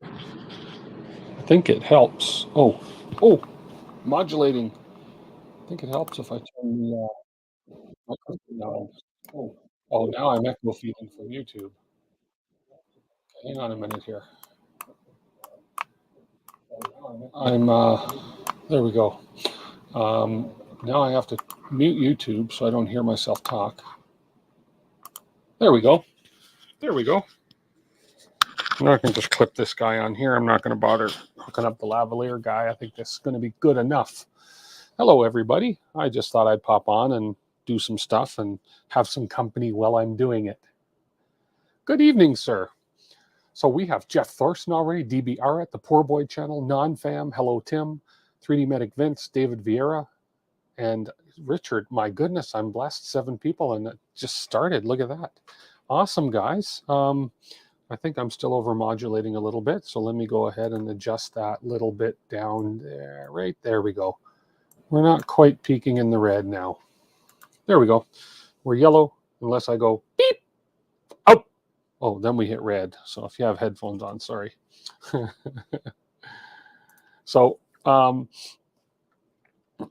I think it helps. Oh, modulating. I think it helps if I turn the microphone down. Oh, now I'm echo feeding from YouTube. Hang on a minute here. There we go. Now I have to mute YouTube so I don't hear myself talk. There we go. There we go. Now I can just clip this guy on here. I'm not going to bother hooking up the lavalier guy. I think this is going to be good enough. Hello, everybody. I just thought I'd pop on and do some stuff and have some company while I'm doing it. Good evening, sir. So we have Jeff Thorson already, DBR at the Poor Boy channel, Non-Fam, hello, Tim, 3D Medic Vince, David Vieira, and Richard. My goodness, I'm blessed. 7 people, and it just started. Look at that. Awesome, guys. I think I'm still over modulating a little bit, so let me go ahead and adjust that little bit down there. Right there we go. We're not quite peaking in the red now. There we go. We're yellow unless I go beep. Out. Oh, then we hit red. So if you have headphones on, sorry. So,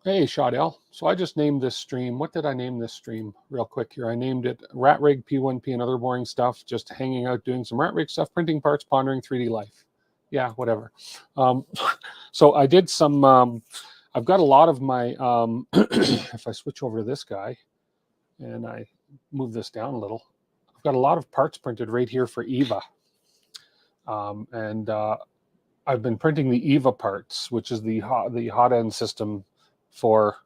hey, Shadell. So I just named this stream. What did I name this stream real quick here? I named it RatRig, P1P, and other boring stuff. Just hanging out, doing some RatRig stuff, printing parts, pondering 3D life. Yeah, whatever. So I did some, I've got a lot of my, if I switch over to this guy and I move this down a little, I've got a lot of parts printed right here for EVA. I've been printing the EVA parts, which is the hot end system for,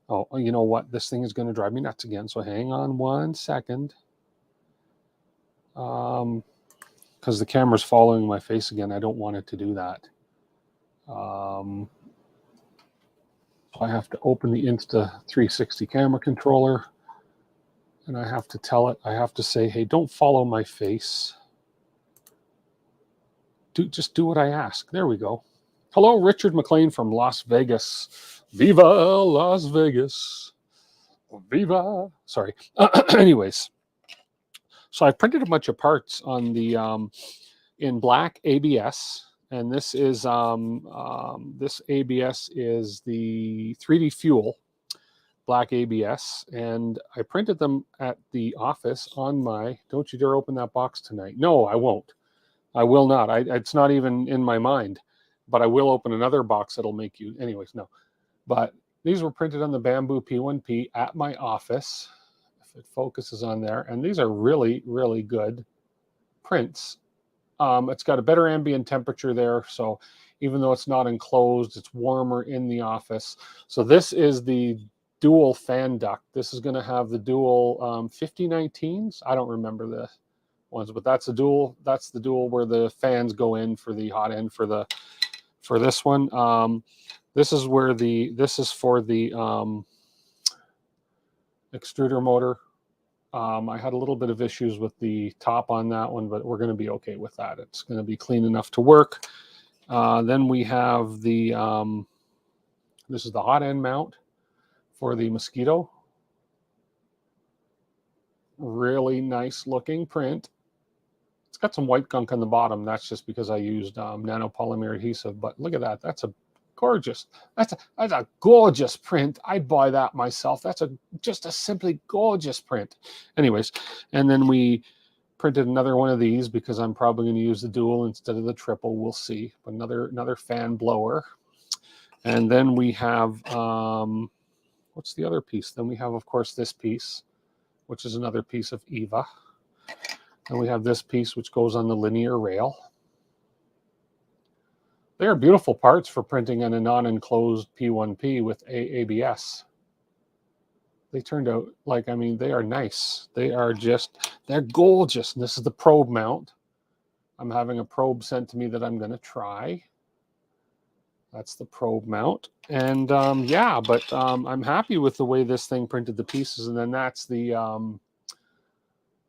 oh, you know what? This thing is going to drive me nuts again. So hang on 1 second. Because the camera's following my face again. I don't want it to do that. So I have to open the Insta360 camera controller. And I have to tell it, I have to say, hey, don't follow my face. Just do what I ask. There we go. Hello, Richard McLean from Las Vegas. Viva Las Vegas. Viva. Sorry. Anyways, so I printed a bunch of parts on the in black ABS, and this is this ABS is the 3D Fuel black ABS, and I printed them at the office on my. Don't you dare open that box tonight. No, I won't. I will not. It's not even in my mind, but I will open another box that'll make you. Anyways, no. But these were printed on the Bamboo P1P at my office. If it focuses on there, and these are really, really good prints. It's got a better ambient temperature there, so even though it's not enclosed, it's warmer in the office. So this is the dual fan duct. This is going to have the dual 5019s. I don't remember the ones, but that's the dual where the fans go in for the hot end for this one. This is for the extruder motor. I had a little bit of issues with the top on that one, but we're going to be okay with that. It's going to be clean enough to work. Then we have the this is the hot end mount for the Mosquito. Really nice looking print. It's got some white gunk on the bottom. That's just because I used nanopolymer adhesive. But look at that. That's a gorgeous. That's a gorgeous print. I'd buy that myself. That's just a simply gorgeous print. Anyways, and then we printed another one of these because I'm probably going to use the dual instead of the triple. We'll see. But another fan blower. And then we have what's the other piece? Then we have, of course, this piece, which is another piece of EVA. And we have this piece, which goes on the linear rail. They are beautiful parts for printing on a non-enclosed P1P with ABS. They turned out like, I mean, they are nice. They're gorgeous. And this is the probe mount. I'm having a probe sent to me that I'm going to try. That's the probe mount. And yeah, but I'm happy with the way this thing printed the pieces. And then that's the,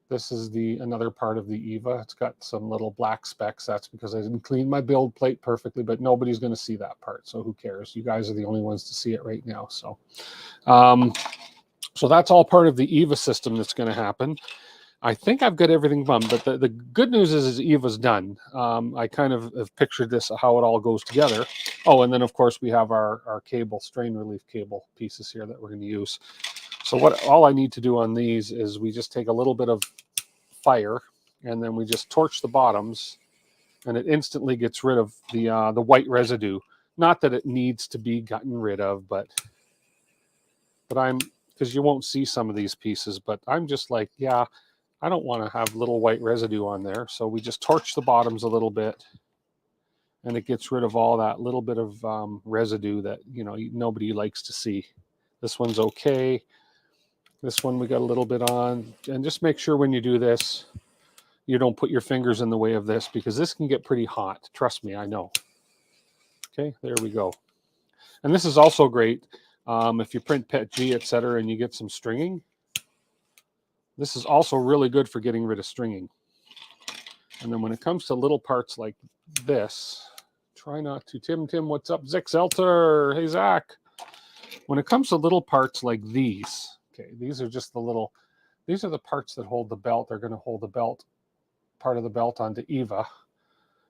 this is another part of the EVA. It's got some little black specks. That's because I didn't clean my build plate perfectly, but nobody's going to see that part. So who cares? You guys are the only ones to see it right now. So, so that's all part of the EVA system that's going to happen. I think I've got everything done, but the good news is Eva's done. I kind of have pictured this, how it all goes together. Oh, and then of course we have our cable, strain relief cable pieces here that we're going to use. So all I need to do on these is we just take a little bit of fire and then we just torch the bottoms, and it instantly gets rid of the white residue. Not that it needs to be gotten rid of, but because you won't see some of these pieces, but I'm just like, yeah, I don't want to have little white residue on there. So we just torch the bottoms a little bit, and it gets rid of all that little bit of residue that, nobody likes to see. This one's okay. This one we got a little bit on. And just make sure when you do this, you don't put your fingers in the way of this, because this can get pretty hot. Trust me, I know. Okay, there we go. And this is also great if you print PETG, etc., and you get some stringing. This is also really good for getting rid of stringing. And then when it comes to little parts like this, try not to. Tim, what's up? Zick Zelter, hey, Zach. When it comes to little parts like these, okay, these are just these are the parts that hold the belt. They're going to hold the part of the belt onto Eva.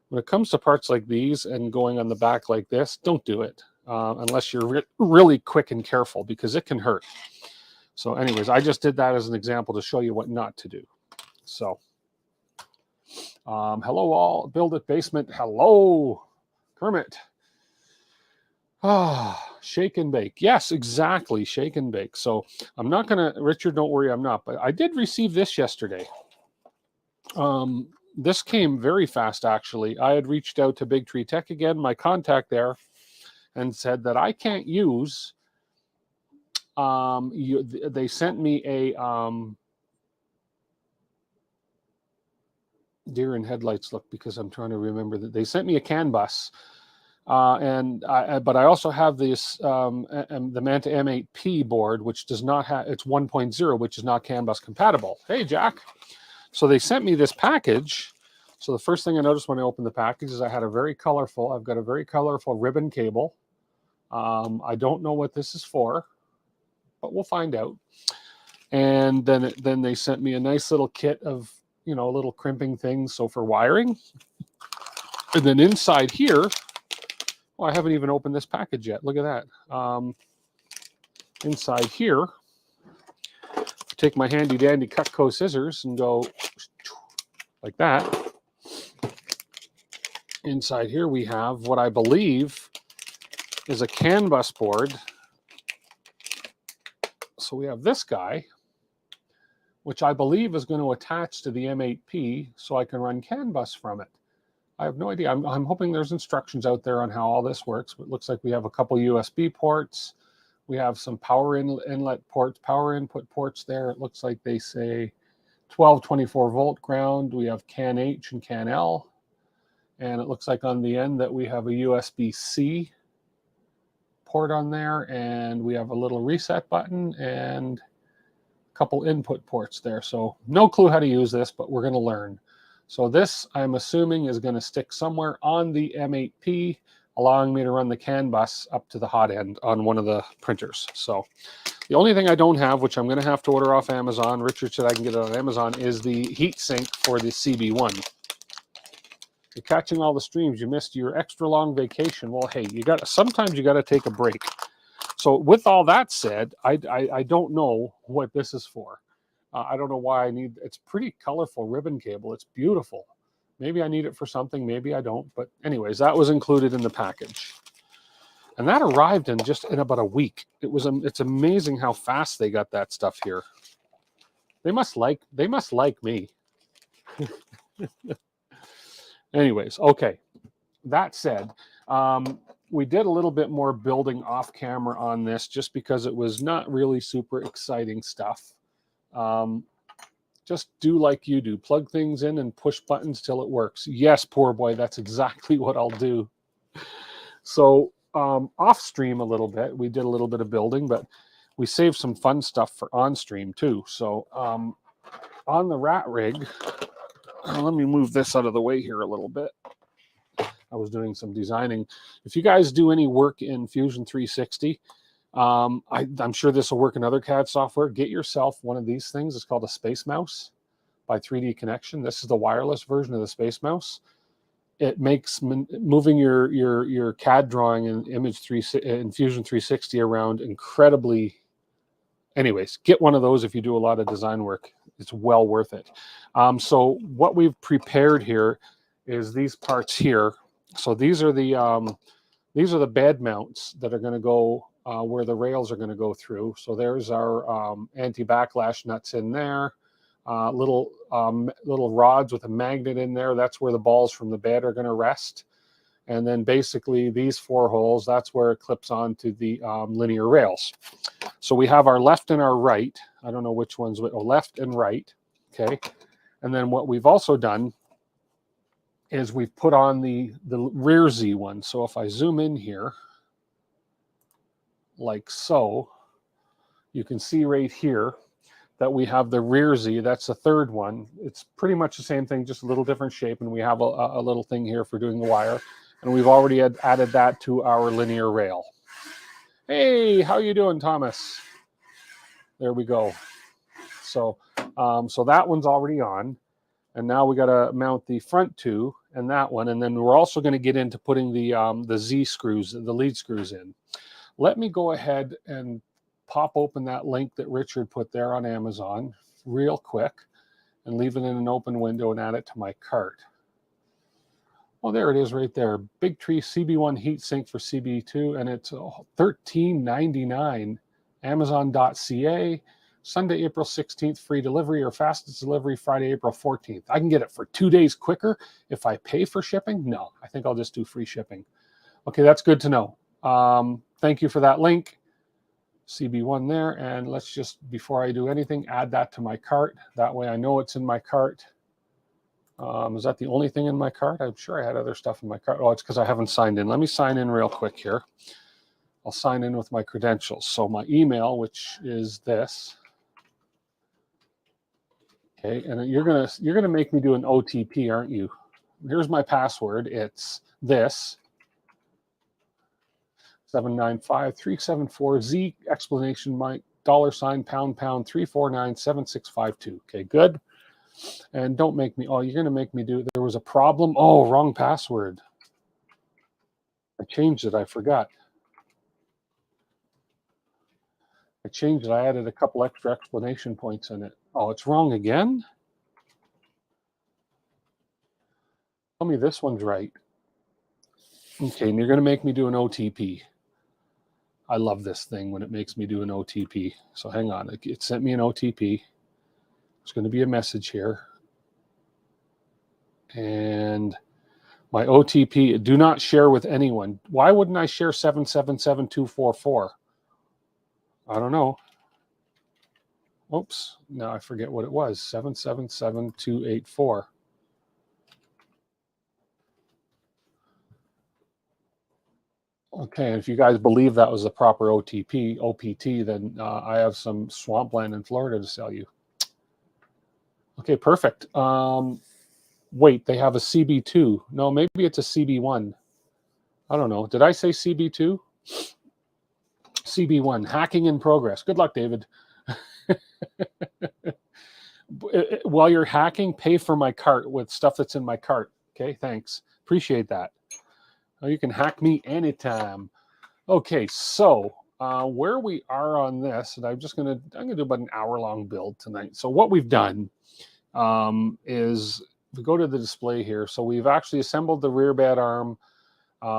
When it comes to parts like these and going on the back like this, don't do it unless you're really quick and careful, because it can hurt. So anyways, I just did that as an example to show you what not to do. So, hello all, Build It Basement. Hello, Kermit. Shake and bake. Yes, exactly, shake and bake. So I'm not going to, Richard, don't worry, I'm not. But I did receive this yesterday. This came very fast, actually. I had reached out to Big Tree Tech again, my contact there, and said that I can't use... they sent me a deer in headlights look, because I'm trying to remember that they sent me a CAN bus, but I also have this the Manta M8P board, which does not have, it's 1.0, which is not CAN bus compatible. Hey, Jack. So they sent me this package. So the first thing I noticed when I opened the package is I've got a very colorful ribbon cable. I don't know what this is for, but we'll find out. And then they sent me a nice little kit of, little crimping things, so for wiring. And then inside here, I haven't even opened this package yet. Look at that. Inside here, take my handy dandy Cutco scissors and go like that. Inside here we have what I believe is a CAN bus board. So we have this guy, which I believe is going to attach to the M8P so I can run CAN bus from it. I have no idea. I'm hoping there's instructions out there on how all this works. But it looks like we have a couple USB ports. We have some power inlet ports, power input ports there. It looks like they say 12, 24 volt ground. We have CAN H and CAN L. And it looks like on the end that we have a USB-C port on there. And we have a little reset button and a couple input ports there. So no clue how to use this, but we're going to learn. So this, I'm assuming, is going to stick somewhere on the M8P, allowing me to run the CAN bus up to the hot end on one of the printers. So the only thing I don't have, which I'm going to have to order off Amazon, Richard said I can get it on Amazon, is the heat sink for the CB1. You're catching all the streams. You missed your extra long vacation. Well, hey, sometimes you got to take a break. So with all that said, I don't know what this is for. I don't know why I need, it's pretty colorful ribbon cable. It's beautiful. Maybe I need it for something, maybe I don't. But anyways, that was included in the package. And that arrived in about a week. It's amazing how fast they got that stuff here. They must like me. Anyways, okay. That said, we did a little bit more building off camera on this just because it was not really super exciting stuff. Just do like you do. Plug things in and push buttons till it works. Yes, poor boy, that's exactly what I'll do. So off stream a little bit, we did a little bit of building, but we saved some fun stuff for on stream too. So on the RatRig, let me move this out of the way here a little bit. I was doing some designing. If you guys do any work in Fusion 360, I'm sure this will work in other CAD software. Get yourself one of these things. It's called a space mouse. by 3D Connection. This is the wireless version of the Space Mouse. It makes moving your CAD drawing in in Fusion 360 around incredibly. Anyways, get one of those if you do a lot of design work. It's well worth it. So what we've prepared here is these parts here. So these are the bed mounts that are going to go where the rails are going to go through. So there's our anti-backlash nuts in there. Little rods with a magnet in there. That's where the balls from the bed are going to rest. And then basically these 4 holes, that's where it clips onto the linear rails. So we have our left and our right. I don't know which one's left and right. Okay. And then what we've also done is we've put on the rear Z one. So if I zoom in here, like so, you can see right here that we have the rear Z. That's the third one. It's pretty much the same thing, just a little different shape. And we have a little thing here for doing the wire. And we've already added that to our linear rail. Hey, how you doing, Thomas? There we go. So, so that one's already on. And now we got to mount the front 2 and that one. And then we're also going to get into putting the Z screws, the lead screws in. Let me go ahead and pop open that link that Richard put there on Amazon real quick and leave it in an open window and add it to my cart. Oh, there it is right there. Big Tree CB1 heatsink for CB2, and it's $13.99. Amazon.ca. Sunday, April 16th, free delivery, or fastest delivery Friday, April 14th. I can get it for 2 days quicker if I pay for shipping. No, I think I'll just do free shipping. Okay, that's good to know. Thank you for that link. CB1 there, and let's just, before I do anything, add that to my cart. That way I know it's in my cart. Is that the only thing in my cart? I'm sure I had other stuff in my cart. Oh, it's because I haven't signed in. Let me sign in real quick here. I'll sign in with my credentials. So my email, which is this. Okay, and you're gonna make me do an OTP, aren't you? Here's my password. It's this 795-374-Z explanation mark $$ pound 3497652. Okay, good. And don't make me, oh, you're going to make me do, there was a problem. Oh, wrong password. I changed it. I forgot. I changed it. I added a couple extra explanation points in it. Oh, it's wrong again? Tell me this one's right. Okay, and you're going to make me do an OTP. I love this thing when it makes me do an OTP. So hang on. It sent me an OTP. There's going to be a message here. And my OTP, do not share with anyone. Why wouldn't I share 777244? I don't know. Oops, now I forget what it was. 777284. Okay, and if you guys believe that was the proper OPT, then I have some swampland in Florida to sell you. Okay, perfect. Wait, they have a CB2. No, maybe it's a CB1. I don't know. Did I say CB2? CB1, hacking in progress. Good luck, David. While you're hacking, pay for my cart with stuff that's in my cart. Okay, thanks. Appreciate that. You can hack me anytime. Okay, so where we are on this, and I'm gonna do about an hour-long build tonight. So what we've done is we go to the display here. So we've actually assembled the rear bed arm.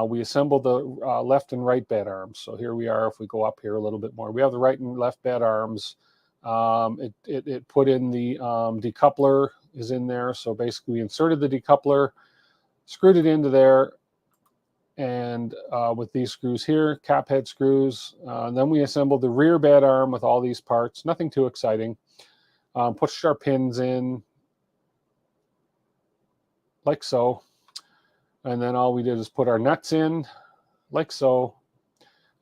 We assembled the left and right bed arms. So here we are. If we go up here a little bit more, we have the right and left bed arms. It put in the decoupler is in there. So basically we inserted the decoupler, screwed it into there, and with these screws here, cap head screws. Then we assembled the rear bed arm with all these parts. Nothing too exciting. Pushed our pins in like so. And then all we did is put our nuts in like so.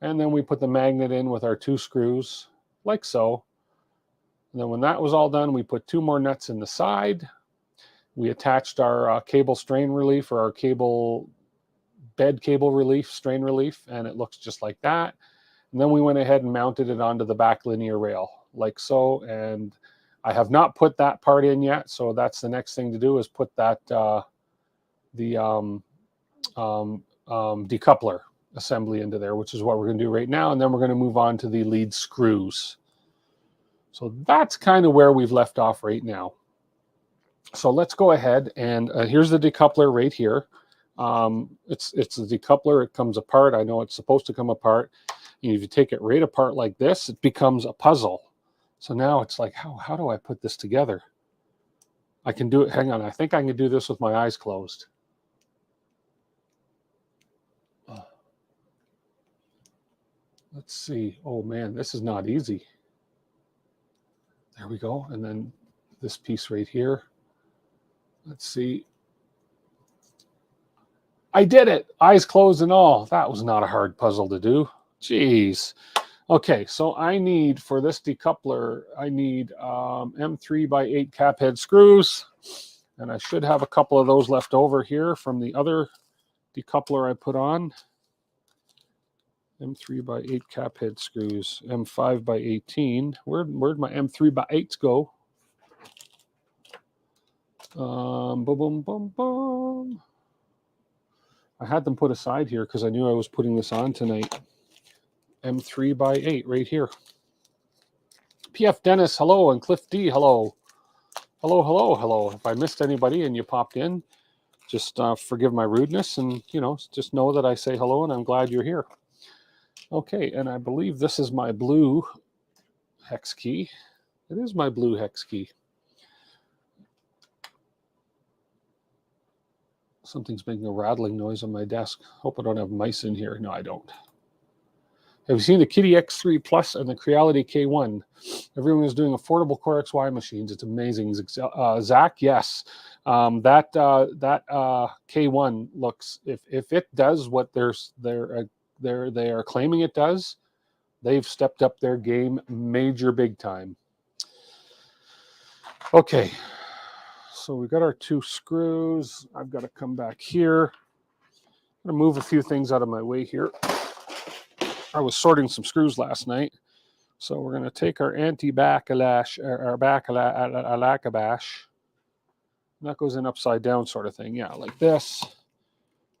And then we put the magnet in with our 2 screws like so. And then when that was all done, we put 2 more nuts in the side. We attached our cable strain relief, or our bed cable relief, strain relief, and it looks just like that. And then we went ahead and mounted it onto the back linear rail like so. And I have not put that part in yet, so that's the next thing to do, is put that decoupler assembly into there, which is what we're going to do right now, and then we're going to move on to the lead screws. So that's kind of where we've left off right now. So let's go ahead, and here's the decoupler right here. It's the decoupler. It comes apart. I know it's supposed to come apart. And if you take it right apart like this, it becomes a puzzle. So now it's like, how do I put this together? I can do it. Hang on. I think I can do this with my eyes closed. Let's see. Oh man, this is not easy. There we go. And then this piece right here. Let's see. I did it. Eyes closed and all. That was not a hard puzzle to do. Jeez. Okay, so I need, for this decoupler, I need M3x8 cap head screws. And I should have a couple of those left over here from the other decoupler I put on. M3x8 cap head screws, M5x18. Where'd my M3x8s go? Boom, boom, boom, boom. I had them put aside here because I knew I was putting this on tonight. M3x8 right here. PF Dennis, hello, and Cliff D, hello. Hello, hello, hello. If I missed anybody and you popped in, just forgive my rudeness, and just know that I say hello and I'm glad you're here. Okay, and I believe this is my blue hex key. It is my blue hex key. Something's making a rattling noise on my desk. Hope I don't have mice in here. No, I don't. Have you seen the Kitty X3 Plus and the Creality K1? Everyone is doing affordable Core XY machines. It's amazing. Zach, yes. That K1 looks, if it does what they are claiming it does, they've stepped up their game major big time. Okay, so we've got our two screws. I've got to come back here. I'm going to move a few things out of my way here. I was sorting some screws last night, so we're going to take our anti-backlash, our backlash. That goes in upside down sort of thing. Yeah, like this.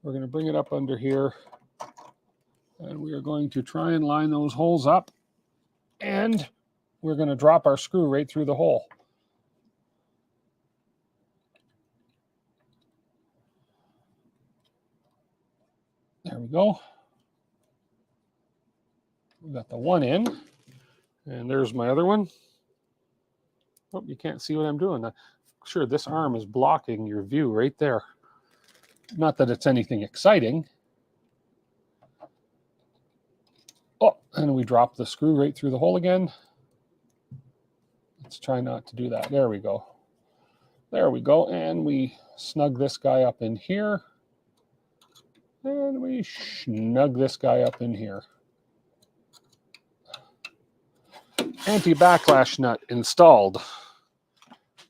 We're going to bring it up under here, and we are going to try and line those holes up, and we're going to drop our screw right through the hole. There we go. We got the one in, and there's my other one. Oh, you can't see what I'm doing. Sure, this arm is blocking your view right there. Not that it's anything exciting. Oh, and we drop the screw right through the hole again. Let's try not to do that. There we go. There we go. And we snug this guy up in here. And we snug this guy up in here. Anti-backlash nut installed.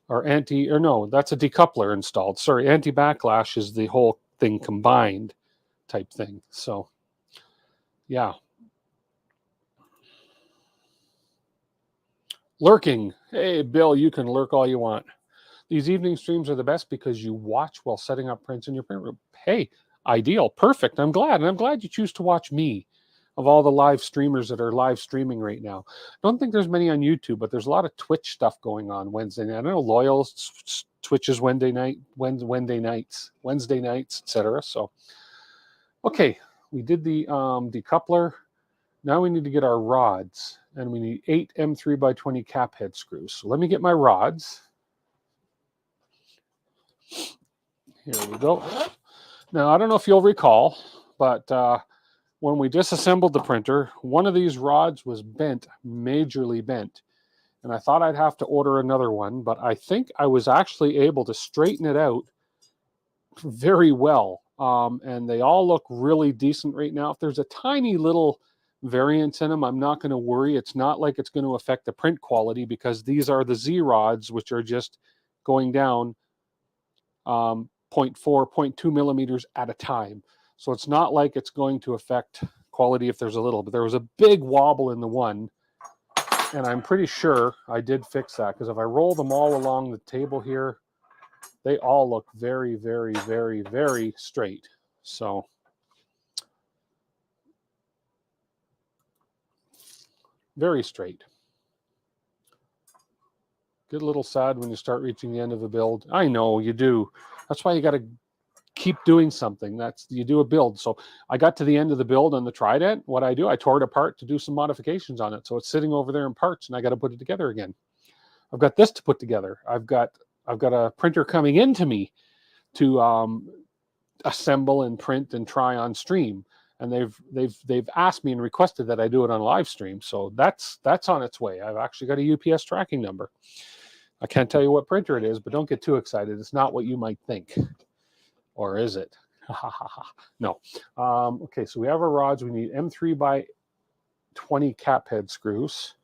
Or no, that's a decoupler installed. Sorry, anti-backlash is the whole thing combined type thing. So, yeah. Lurking. Hey, Bill, you can lurk all you want. These evening streams are the best because you watch while setting up prints in your print room. Hey, ideal. Perfect. I'm glad. And I'm glad you choose to watch me. Of all the live streamers that are live streaming right now. I don't think there's many on YouTube, but there's a lot of Twitch stuff going on Wednesday night. I know Loyal Twitches Wednesday nights, etc. So, okay, we did the decoupler. Now we need to get our rods, and we need 8 M3x20 cap head screws. So let me get my rods. Here we go. Now, I don't know if you'll recall, but when we disassembled the printer, one of these rods was bent, majorly bent. And I thought I'd have to order another one, but I think I was actually able to straighten it out very well. And they all look really decent right now. If there's a tiny little variance in them, I'm not going to worry. It's not like it's going to affect the print quality because these are the Z rods, which are just going down 0.4, 0.2 millimeters at a time. So it's not like it's going to affect quality if there's a little, but there was a big wobble in the one. And I'm pretty sure I did fix that, because if I roll them all along the table here, they all look very, very, very, very straight. So very straight. Get a little sad when you start reaching the end of a build. I know you do. That's why you got to keep doing something. You do a build. So I got to the end of the build on the Trident. What I do, I tore it apart to do some modifications on it. So it's sitting over there in parts, and I got to put it together again. I've got this to put together. I've got a printer coming into me to assemble and print and try on stream. And they've asked me and requested that I do it on live stream. So that's on its way. I've actually got a UPS tracking number. I can't tell you what printer it is, but don't get too excited. It's not what you might think. Or is it? No. Okay, so we have our rods. We need M3 by 20 cap head screws.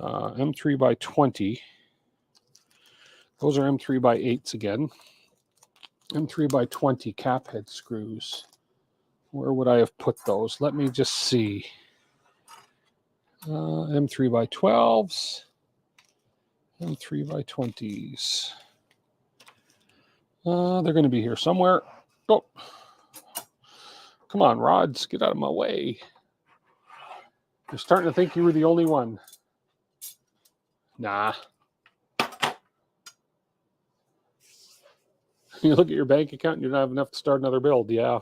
M3 by 20. Those are M3 by 8s again. M3 by 20 cap head screws. Where would I have put those? Let me just see. M3 by 12s. M3 by 20s. They're going to be here somewhere. Oh, come on, rods, get out of my way. You're starting to think you were the only one. Nah. You look at your bank account and you don't have enough to start another build. Yeah.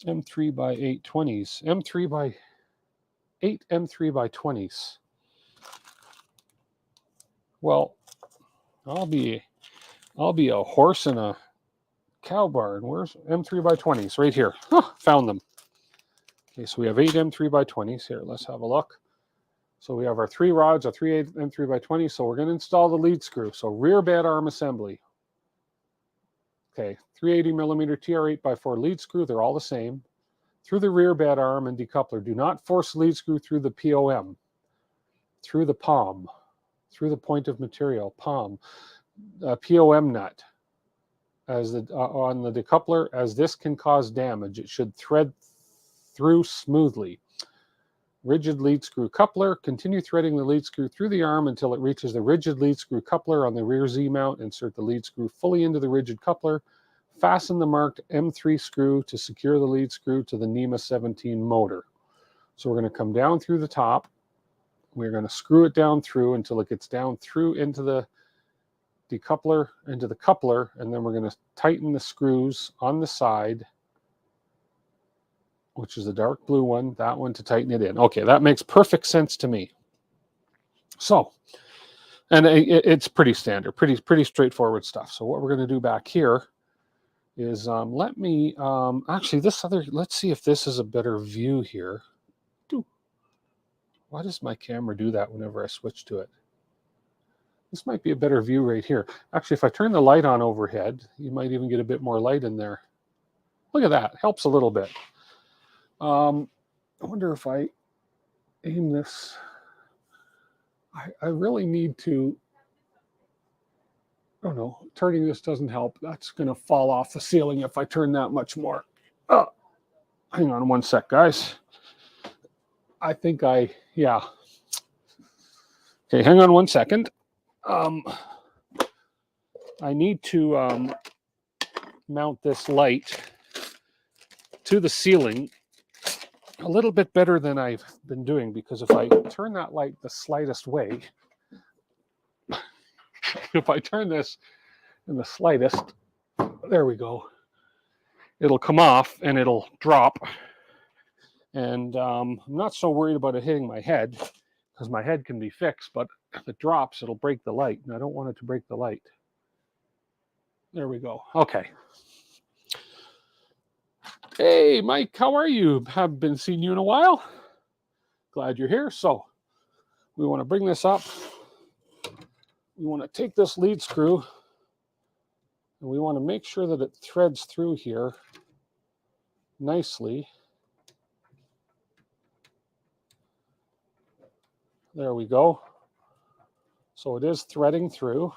M3 by 8 20s. M3 by 8 M3 by 20s. Well, I'll be a horse in a cow barn. Where's M3 by 20s? Right here. Huh, found them. Okay, so we have 8 M3 by 20s. Here, let's have a look. So we have our 3 rods, our 3 M3 by 20. So we're going to install the lead screw. So rear bed arm assembly. Okay, 380 millimeter TR 8x4 lead screw. They're all the same. Through the rear bed arm and decoupler. Do not force the lead screw through the POM. Through the palm. Through the point of material. Palm. POM nut. As on the decoupler, as this can cause damage. It should thread through smoothly. Rigid lead screw coupler. Continue threading the lead screw through the arm until it reaches the rigid lead screw coupler on the rear Z mount. Insert the lead screw fully into the rigid coupler. Fasten the marked M3 screw to secure the lead screw to the NEMA 17 motor. So we're going to come down through the top. We're going to screw it down through until it gets down through into the decoupler, into the coupler, and then we're going to tighten the screws on the side, which is the dark blue one, that one, to tighten it in. Okay, that makes perfect sense to me. So, and it's pretty standard, pretty straightforward stuff. So what we're going to do back here is let me actually let's see if this is a better view here. Why does my camera do that whenever I switch to it? This might be a better view right here. Actually, if I turn the light on overhead, you might even get a bit more light in there. Look at that, helps a little bit. I wonder if I aim this. I really need to, oh no, turning this doesn't help. That's going to fall off the ceiling if I turn that much more. Oh, hang on one sec, guys. I think yeah. Okay, hang on one second. I need to mount this light to the ceiling a little bit better than I've been doing, because if I turn that light the slightest way, if I turn this in the slightest, there we go, it'll come off and it'll drop. And I'm not so worried about it hitting my head, because my head can be fixed, but if it drops, it'll break the light, and I don't want it to break the light. There we go. Okay. Hey, Mike, how are you? Haven't been seeing you in a while. Glad you're here. So we want to bring this up. We want to take this lead screw, and we want to make sure that it threads through here nicely. There we go. So it is threading through,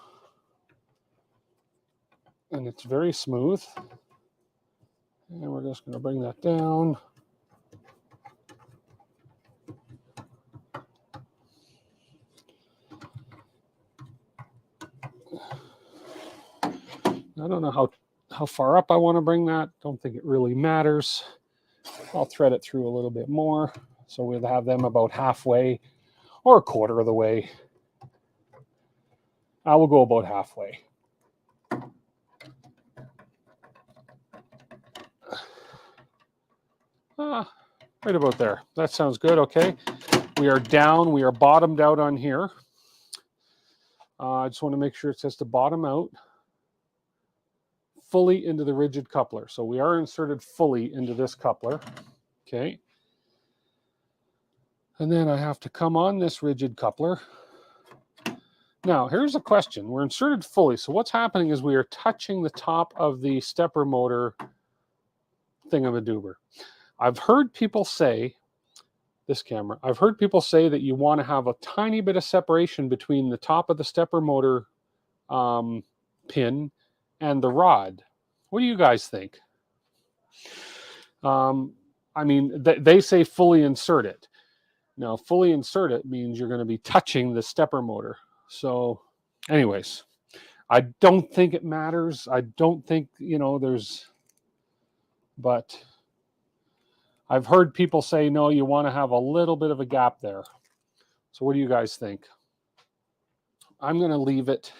and it's very smooth. And we're just going to bring that down. I don't know how far up I want to bring that. Don't think it really matters. I'll thread it through a little bit more. So we'll have them about halfway or a quarter of the way. I will go about halfway. Right about there. That sounds good. Okay. We are down. We are bottomed out on here. I just want to make sure it says to bottom out fully into the rigid coupler. So we are inserted fully into this coupler. Okay. And then I have to come on this rigid coupler. Now, here's a question. We're inserted fully. So what's happening is we are touching the top of the stepper motor thingamadoober. I've heard people say, this camera, I've heard people say that you want to have a tiny bit of separation between the top of the stepper motor pin and the rod. What do you guys think? I mean, they say fully insert it. Now, fully insert it means you're going to be touching the stepper motor. So anyways, I don't think it matters. I don't think, but I've heard people say, no, you want to have a little bit of a gap there. So what do you guys think? I'm going to leave it.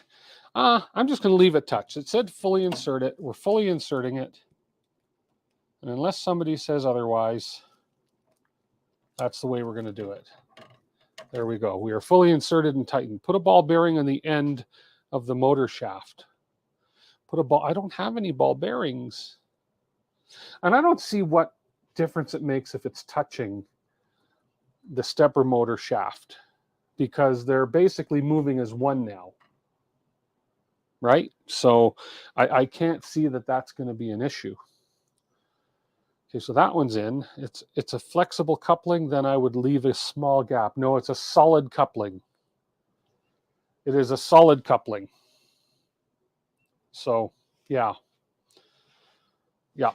I'm just going to leave it touched. It said fully insert it. We're fully inserting it. And unless somebody says otherwise, that's the way we're going to do it. There we go. We are fully inserted and tightened. Put a ball bearing on the end of the motor shaft. I don't have any ball bearings. And I don't see what difference it makes if it's touching the stepper motor shaft, because they're basically moving as one now. Right? So I can't see that that's going to be an issue. Okay, so that one's in. It's a flexible coupling, then I would leave a small gap. No, it's a solid coupling. It is a solid coupling. So, yeah. Yeah.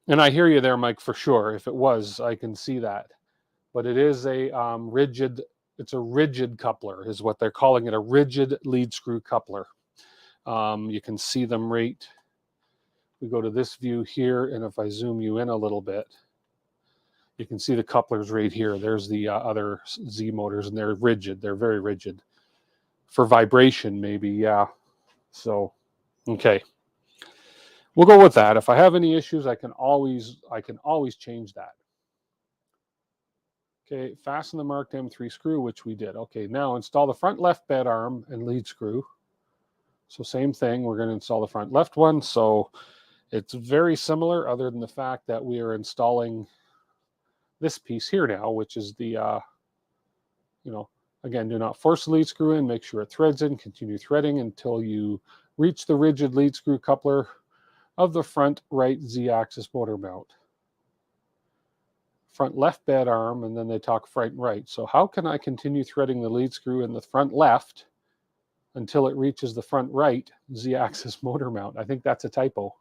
And I hear you there, Mike, for sure. If it was, I can see that. But it is a it's a rigid coupler is what they're calling it, a rigid lead screw coupler. You can see them right. We go to this view here, and if I zoom you in a little bit, you can see the couplers right here. There's the other Z motors, and they're rigid. They're very rigid. For vibration, maybe, yeah. So, okay. We'll go with that. If I have any issues, I can always change that. Okay, fasten the marked M3 screw, which we did. Okay, now install the front left bed arm and lead screw. So same thing, we're going to install the front left one. So it's very similar, other than the fact that we are installing this piece here now, which is the, again, do not force the lead screw in, make sure it threads in, continue threading until you reach the rigid lead screw coupler of the front right Z-axis motor mount. Front left bed arm, and then they talk front right. So how can I continue threading the lead screw in the front left until it reaches the front right Z-axis motor mount? I think that's a typo.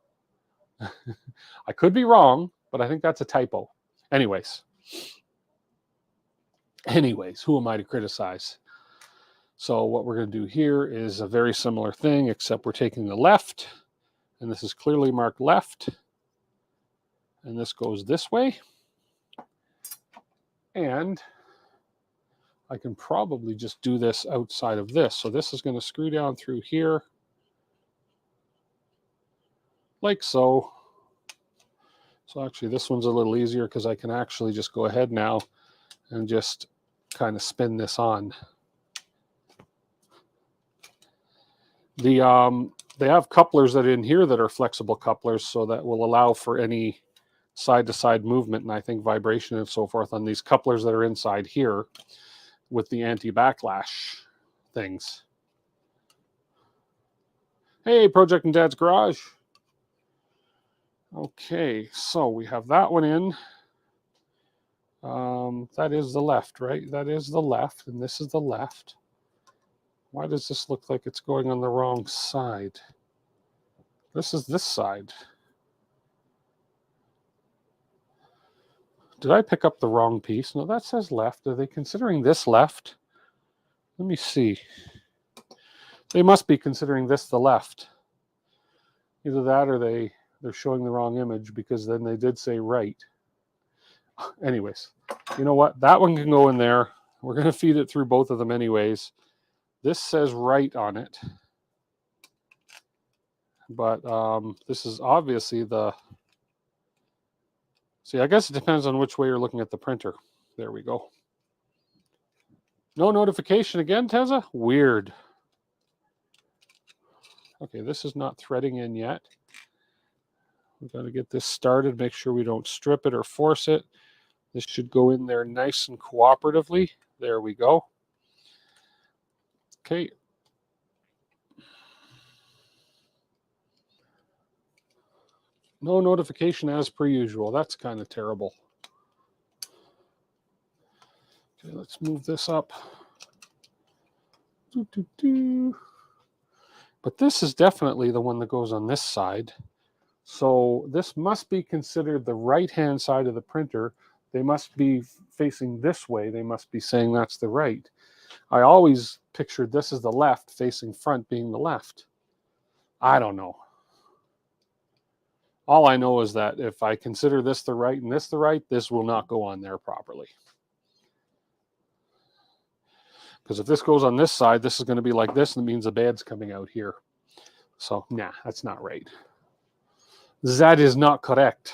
I could be wrong, but I think that's a typo. Anyways, who am I to criticize? So what we're going to do here is a very similar thing, except we're taking the left, and this is clearly marked left, and this goes this way. And I can probably just do this outside of this. So this is going to screw down through here, like so. So actually this one's a little easier because I can actually just go ahead now and just kind of spin this on. They have couplers that are in here that are flexible couplers, so that will allow for any side-to-side movement, and I think vibration and so forth on these couplers that are inside here with the anti-backlash things. Hey, Project in Dad's Garage. Okay, so we have that one in. That is the left, right? That is the left, and this is the left. Why does this look like it's going on the wrong side? This is this side. Did I pick up the wrong piece? No, that says left. Are they considering this left? Let me see. They must be considering this the left. Either that or they're showing the wrong image, because then they did say right. Anyways, you know what? That one can go in there. We're going to feed it through both of them anyways. This says right on it. But this is obviously the... See, I guess it depends on which way you're looking at the printer. There we go. No notification again, Teza? Weird. Okay, this is not threading in yet. We've got to get this started, make sure we don't strip it or force it. This should go in there nice and cooperatively. There we go. Okay. No notification as per usual. That's kind of terrible. Okay, let's move this up. But this is definitely the one that goes on this side. So this must be considered the right-hand side of the printer. They must be facing this way. They must be saying that's the right. I always pictured this as the left, facing front being the left. I don't know. All I know is that if I consider this the right and this the right, this will not go on there properly. Because if this goes on this side, this is going to be like this, and it means the bed's coming out here. So, nah, that's not right. That is not correct.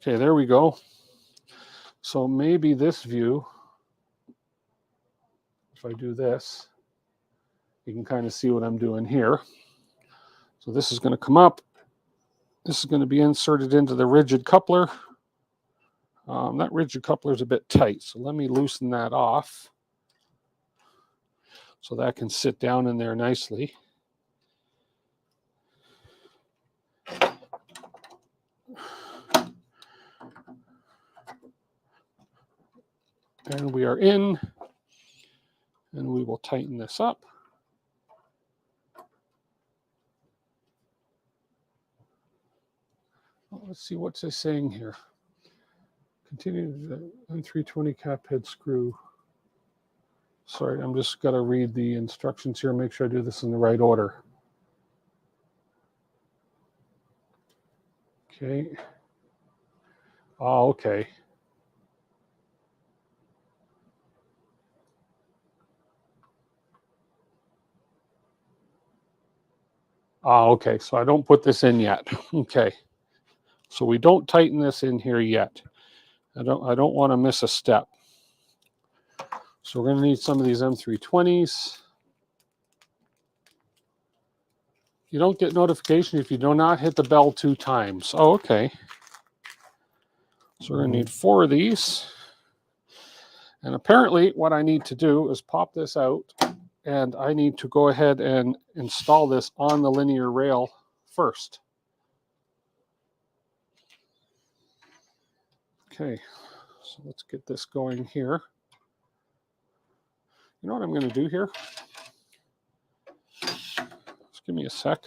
Okay, there we go. So maybe this view, if I do this, you can kind of see what I'm doing here. So this is going to come up. This is going to be inserted into the rigid coupler. That rigid coupler is a bit tight, so let me loosen that off so that can sit down in there nicely. And we are in, and we will tighten this up. Well, let's see what's it saying here. Continue the N320 cap head screw. Sorry, I'm just got to read the instructions here, make sure I do this in the right order. Okay. Oh, okay. Oh, okay, so I don't put this in yet. Okay. So we don't tighten this in here yet. I don't want to miss a step. So we're going to need some of these M320s. You don't get notification if you do not hit the bell 2 times. Oh, okay. So we're going to need 4 of these. And apparently what I need to do is pop this out, and I need to go ahead and install this on the linear rail first. Okay, so let's get this going here. You know what I'm going to do here? Just give me a sec.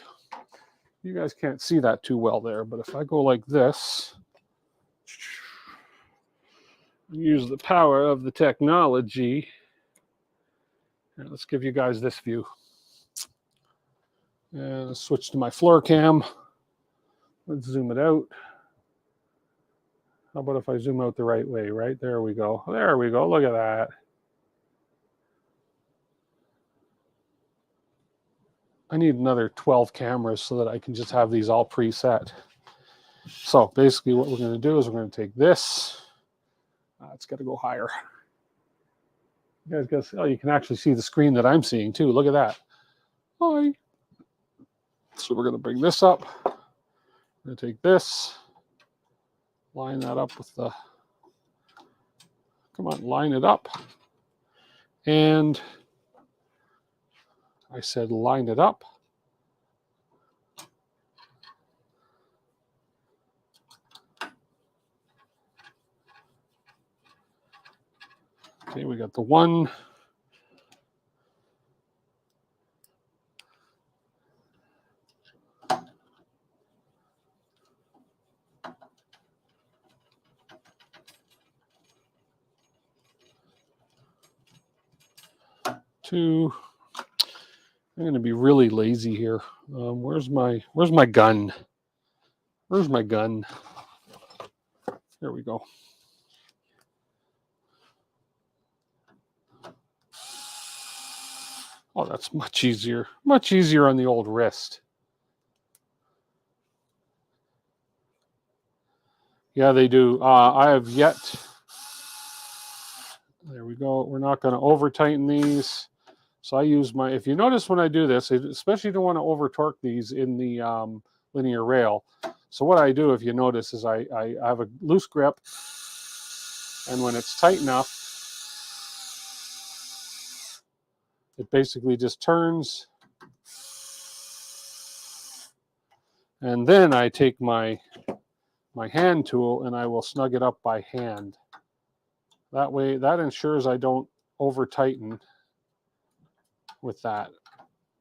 You guys can't see that too well there, but if I go like this, use the power of the technology. And let's give you guys this view. And let's switch to my floor cam. Let's zoom it out. How about if I zoom out the right way, right? There we go. There we go. Look at that. I need another 12 cameras so that I can just have these all preset. So basically what we're going to do is we're going to take this. It's got to go higher. You guys got to see, oh, you can actually see the screen that I'm seeing too. Look at that. Hi. So we're going to bring this up. We're going to take this, line that up with the, come on, line it up. And I said line it up. Okay, we got the one. 2. I'm going to be really lazy here. Where's my gun? Where's my gun? There we go. Oh, that's much easier. Much easier on the old wrist. Yeah, they do. I have yet. There we go. We're not going to over tighten these. So I use my, if you notice when I do this, especially don't want to over torque these in the linear rail. So what I do, if you notice, is I have a loose grip, and when it's tight enough, it basically just turns. And then I take my hand tool and I will snug it up by hand. That way, that ensures I don't over tighten with that.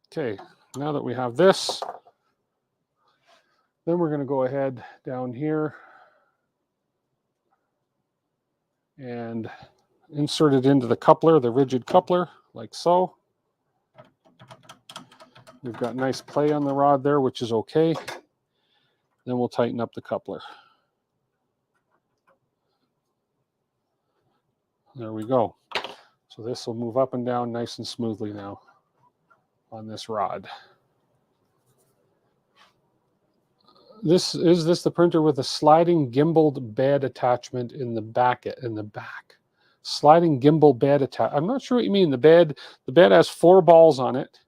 Okay, now that we have this, then we're going to go ahead down here and insert it into the coupler, the rigid coupler, like so. We've got nice play on the rod there, which is okay. Then we'll tighten up the coupler. There we go. So this will move up and down nice and smoothly now on this rod. Is this the printer with a sliding gimbaled bed attachment in the back? Sliding gimbal bed attach. I'm not sure what you mean. The bed has 4 balls on it,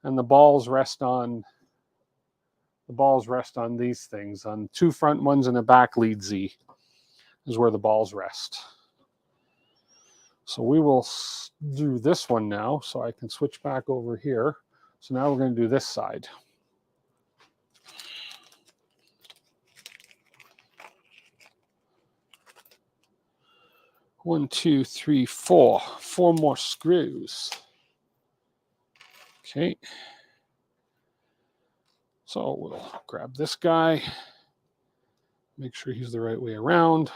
and the balls rest on these things. On 2 front ones and a back lead Z is where the balls rest. So we will do this one now, so I can switch back over here. So now we're going to do this side. One, two, three, four. 4 more screws. Okay. So we'll grab this guy. Make sure he's the right way around.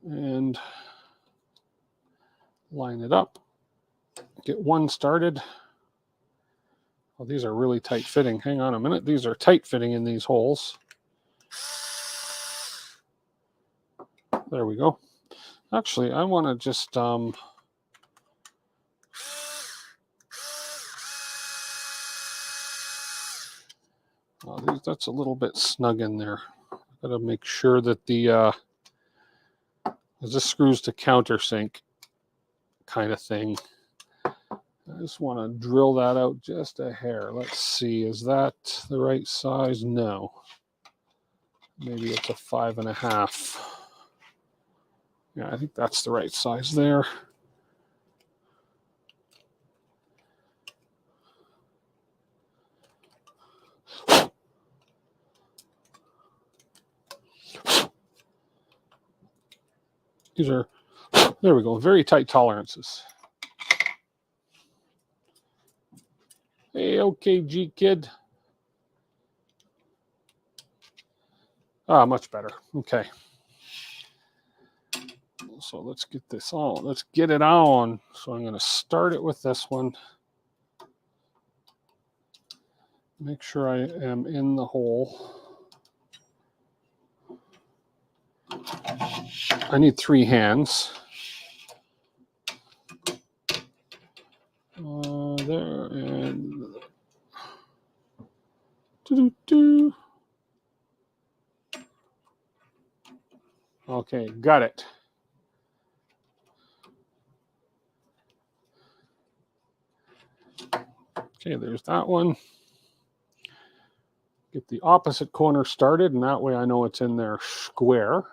And line it up. Get one started. Oh, these are really tight fitting. Hang on a minute. These are tight fitting in these holes. There we go. Actually, I want to just that's a little bit snug in there. Got to make sure that this screws to countersink kind of thing. I just want to drill that out just a hair. Let's see, is that the right size? No. Maybe it's a 5.5. Yeah, I think that's the right size there. These are, there we go, very tight tolerances. Hey, okay, G kid. Much better. Okay. So let's get this on. Let's get it on. So I'm going to start it with this one. Make sure I am in the hole. I need 3 hands. There and doo-doo-doo. Okay, got it. Okay, there's that one. Get the opposite corner started, and that way I know it's in there square.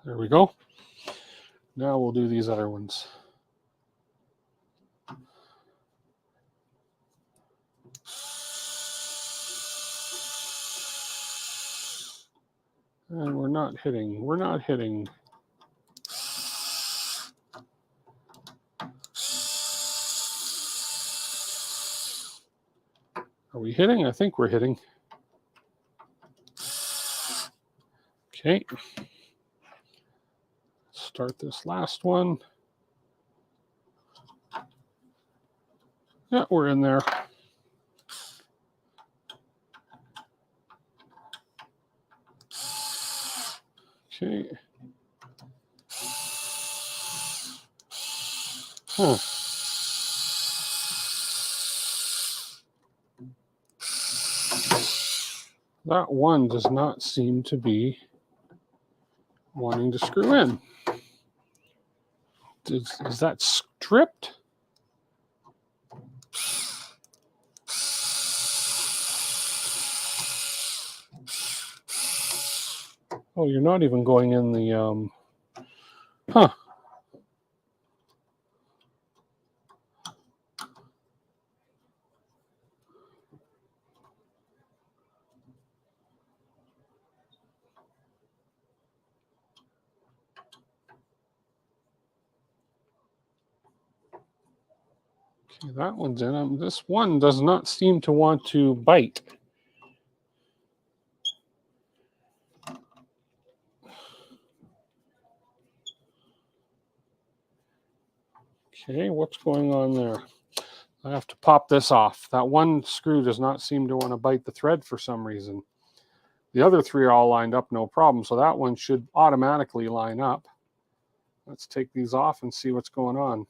There we go. Now we'll do these other ones. And we're not hitting. Are we hitting? I think we're hitting. Okay. Start this last one. Yeah, we're in there. Okay. Huh. That one does not seem to be wanting to screw in. Is that stripped? Oh, you're not even going in the, huh. Okay, that one's in. This one does not seem to want to bite. Okay, what's going on there? I have to pop this off. That one screw does not seem to want to bite the thread for some reason. The other three are all lined up, no problem. So that one should automatically line up. Let's take these off and see what's going on.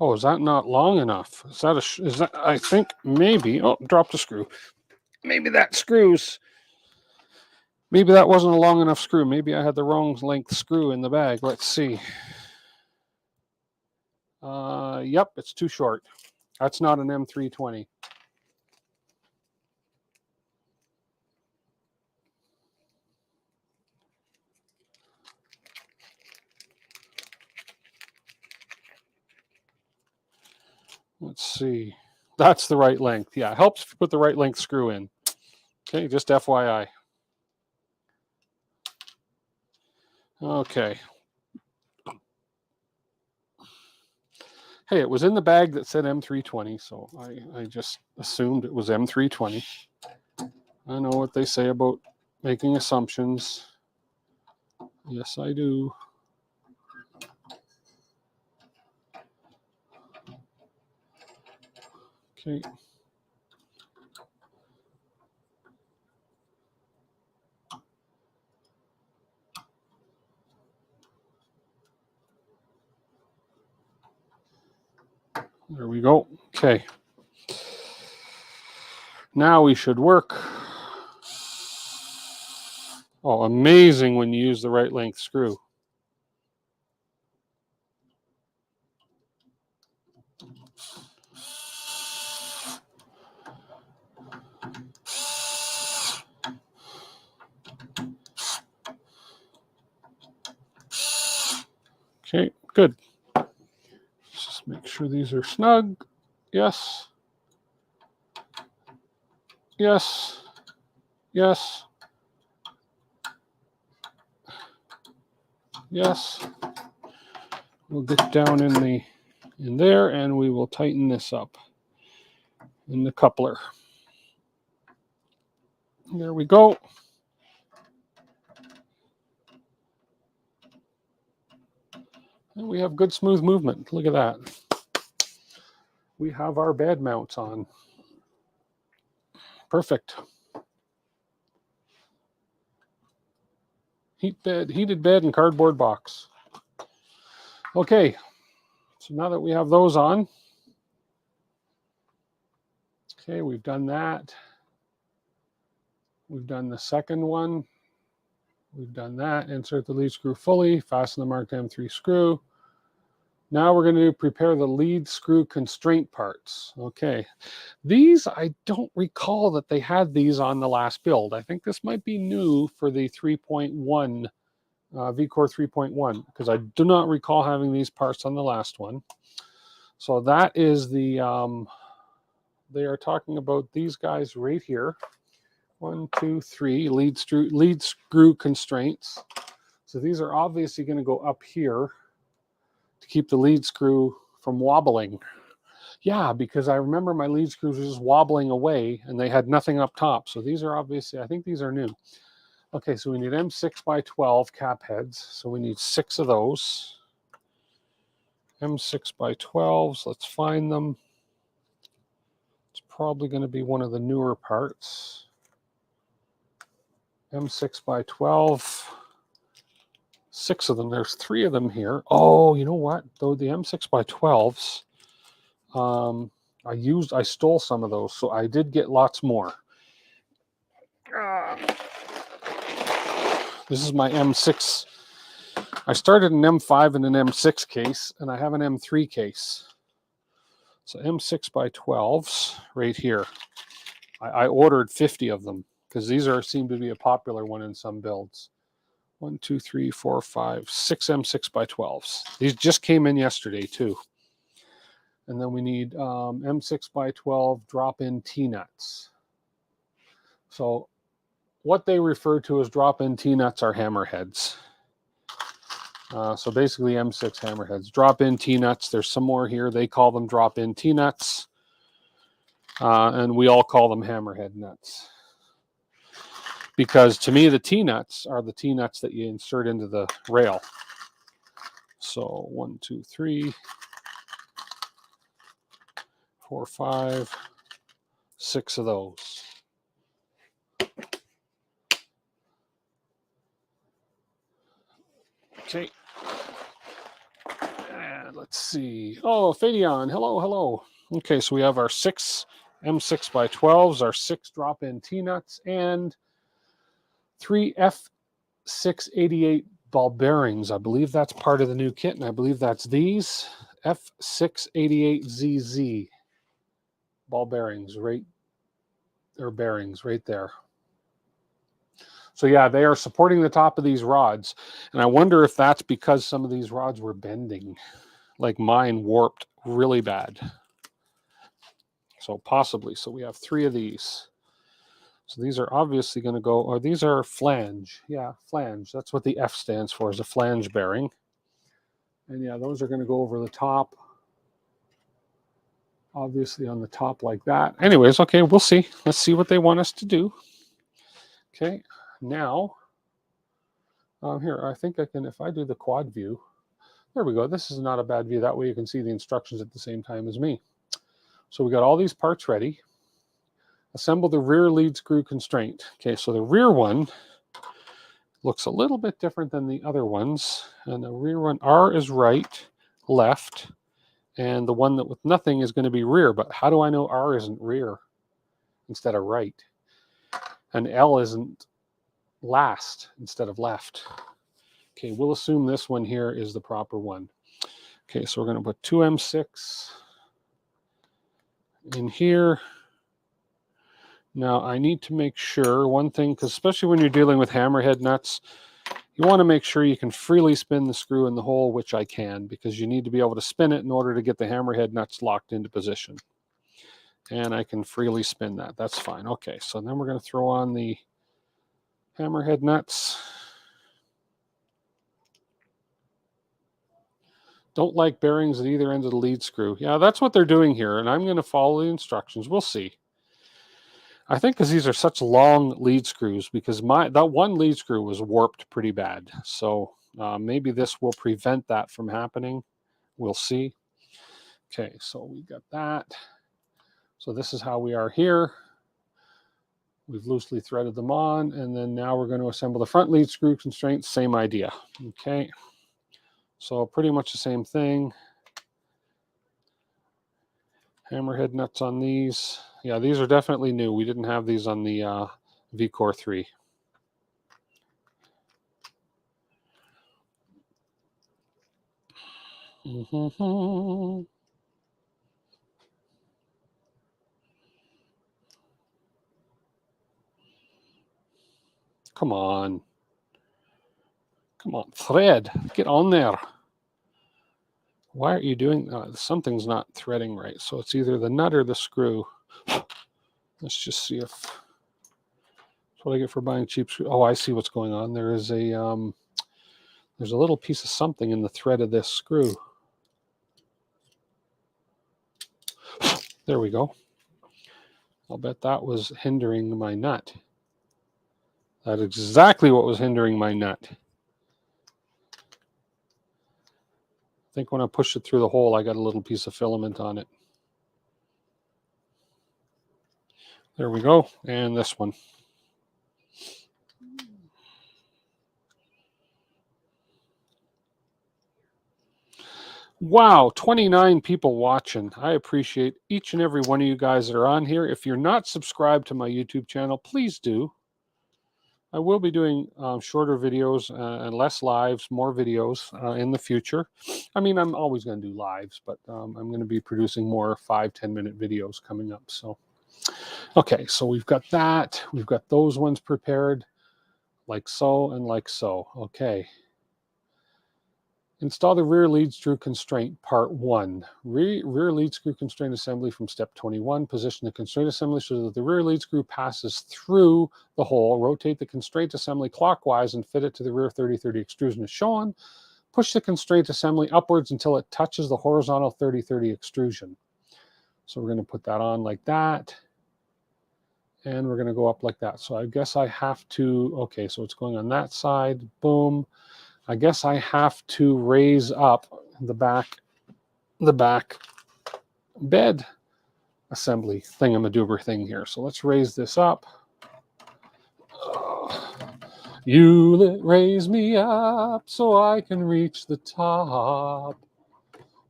Oh, is that not long enough? Is that I think maybe, oh, dropped a screw. Maybe that screws. Maybe that wasn't a long enough screw. Maybe I had the wrong length screw in the bag. Let's see. Yep, it's too short. That's not an M320. Let's see. That's the right length. Yeah, it helps if you put the right length screw in. Okay, just FYI. Okay. Hey, it was in the bag that said M320, so I just assumed it was M320. I know what they say about making assumptions. Yes, I do. Okay. There we go. Okay. Now we should work. Oh, amazing when you use the right length screw. Okay, good. Let's just make sure these are snug. Yes. Yes. Yes. Yes. We'll get down in there and we will tighten this up in the coupler. There we go. And we have good smooth movement. Look at that. We have our bed mounts on. Perfect. Heated bed and cardboard box. Okay, so now that we have those on, okay, we've done that. We've done the second one. We've done that. Insert the lead screw fully, fasten the marked M3 screw. Now we're going to prepare the lead screw constraint parts. Okay, these, I don't recall that they had these on the last build. I think this might be new for the 3.1 VCore 3.1, because I do not recall having these parts on the last one. So that is the, they are talking about these guys right here. 1, 2, 3 lead screw constraints. So these are obviously going to go up here to keep the lead screw from wobbling. Yeah, because I remember my lead screws were just wobbling away and they had nothing up top. So these are obviously, I think these are new. Okay, so we need M6 by 12 cap heads. So we need 6 of those. M6 by 12s, let's find them. It's probably going to be one of the newer parts. M6 by 12. 6 of them. There's 3 of them here. Oh, you know what? Though the M6 by 12s, I stole some of those, so I did get lots more. This is my M6. I started an M5 and an M6 case, and I have an M3 case. So M6 by 12s right here. I ordered 50 of them because these seem to be a popular one in some builds. 1, 2, 3, 4, 5, 6 M6 by 12s. These just came in yesterday too. And then we need M6 by 12 drop-in T-nuts. So what they refer to as drop-in T-nuts are hammerheads. So basically M6 hammerheads. Drop-in T-nuts. There's some more here. They call them drop-in T-nuts. And we all call them hammerhead nuts. Because to me, the T-nuts are the T-nuts that you insert into the rail. So 1, 2, 3, 4, 5, 6 of those. Okay. And let's see. Oh, Fadion. Hello, hello. Okay, so we have our 6 M6 by 12s, our 6 drop-in T-nuts, and 3 F688 ball bearings. I believe that's part of the new kit, and I believe that's these F688ZZ ball bearings right there. So yeah, they are supporting the top of these rods, and I wonder if that's because some of these rods were bending, like mine warped really bad. So possibly. So we have 3 of these. So these are obviously going to go, or these are flange. Yeah, flange. That's what the F stands for, is a flange bearing. And yeah, those are going to go over the top. Obviously on the top like that. Anyways, okay, we'll see. Let's see what they want us to do. Okay, now, here, I think I can, if I do the quad view, there we go. This is not a bad view. That way you can see the instructions at the same time as me. So we got all these parts ready. Assemble the rear lead screw constraint. Okay, so the rear one looks a little bit different than the other ones. And the rear one, R is right, left, and the one that with nothing is going to be rear. But how do I know R isn't rear instead of right? And L isn't last instead of left. Okay, we'll assume this one here is the proper one. Okay, so we're going to put 2 M6 in here. Now I need to make sure one thing, because especially when you're dealing with hammerhead nuts, you want to make sure you can freely spin the screw in the hole, which I can, because you need to be able to spin it in order to get the hammerhead nuts locked into position. And I can freely spin that. That's fine. Okay, so then we're going to throw on the hammerhead nuts. Don't like bearings at either end of the lead screw. Yeah, that's what they're doing here, and I'm going to follow the instructions. We'll see. I think because these are such long lead screws, because that one lead screw was warped pretty bad. So maybe this will prevent that from happening. We'll see. Okay, so we got that. So this is how we are here. We've loosely threaded them on, and then now we're going to assemble the front lead screw constraints. Same idea. Okay, so pretty much the same thing. Hammerhead nuts on these. Yeah, these are definitely new. We didn't have these on the VCore 3. Come on. Come on, thread. Get on there. Why aren't you doing... something's not threading right. So it's either the nut or the screw. Let's just see if... That's what I get for buying cheap screws. Oh, I see what's going on. There is a... there's a little piece of something in the thread of this screw. There we go. I'll bet that was hindering my nut. That's exactly what was hindering my nut. I think when I pushed it through the hole, I got a little piece of filament on it. There we go. And this one. Wow, 29 people watching. I appreciate each and every one of you guys that are on here. If you're not subscribed to my YouTube channel, please do. I will be doing shorter videos and less lives, more videos in the future. I mean, I'm always going to do lives, but I'm going to be producing more 5-10 minute videos coming up. So, okay, so we've got that. We've got those ones prepared like so and like so. Okay. Install the rear lead screw constraint, part 1. Rear lead screw constraint assembly from step 21. Position the constraint assembly so that the rear lead screw passes through the hole. Rotate the constraint assembly clockwise and fit it to the rear 30-30 extrusion as shown. Push the constraint assembly upwards until it touches the horizontal 30-30 extrusion. So we're going to put that on like that. And we're going to go up like that. So I guess I have to, okay, so it's going on that side. Boom. I guess I have to raise up the back bed assembly thingamadoober thing here. So let's raise this up. You raise me up so I can reach the top.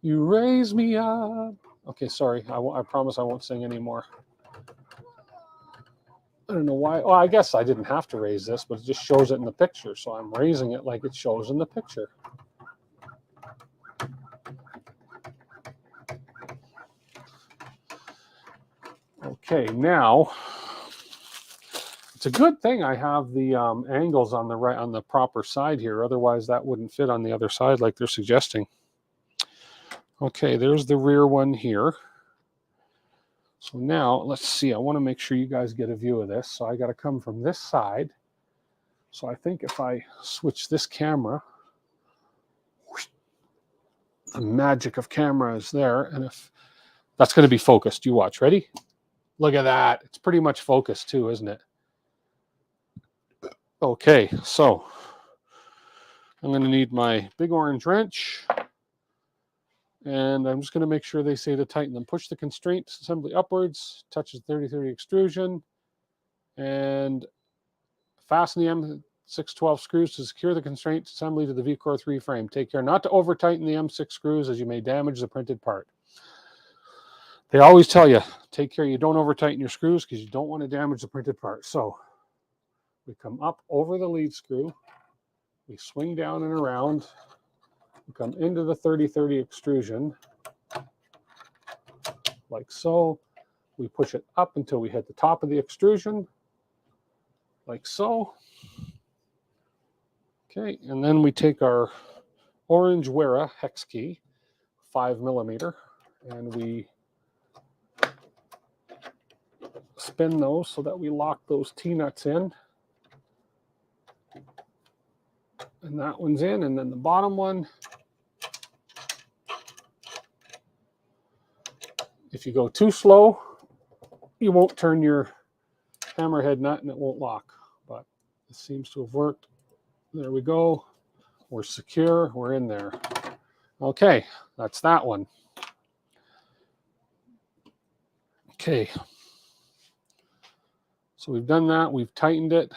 You raise me up. Okay, sorry. I promise I won't sing anymore. I don't know why. Oh, I guess I didn't have to raise this, but it just shows it in the picture. So I'm raising it like it shows in the picture. Okay, now it's a good thing I have the angles on the right, on the proper side here. Otherwise, that wouldn't fit on the other side like they're suggesting. Okay, there's the rear one here. So now let's see. I want to make sure you guys get a view of this. So I got to come from this side. So I think if I switch this camera, the magic of camera is there. And if that's going to be focused, you watch. Ready? Look at that. It's pretty much focused too, isn't it? Okay, so I'm going to need my big orange wrench. And I'm just going to make sure they say to tighten them. Push the constraint assembly upwards, touches 30-30 extrusion, and fasten the M612 screws to secure the constraint assembly to the VCore 3 frame. Take care not to over tighten the M6 screws as you may damage the printed part. They always tell you, take care you don't over tighten your screws because you don't want to damage the printed part. So we come up over the lead screw, we swing down and around, we come into the 30-30 extrusion, like so. We push it up until we hit the top of the extrusion, like so. Okay, and then we take our orange Wera hex key, 5mm, and we spin those so that we lock those T-nuts in. And that one's in, and then the bottom one, if you go too slow, you won't turn your hammerhead nut and it won't lock. But it seems to have worked. There we go. We're secure. We're in there. Okay, that's that one. Okay. So we've done that. We've tightened it.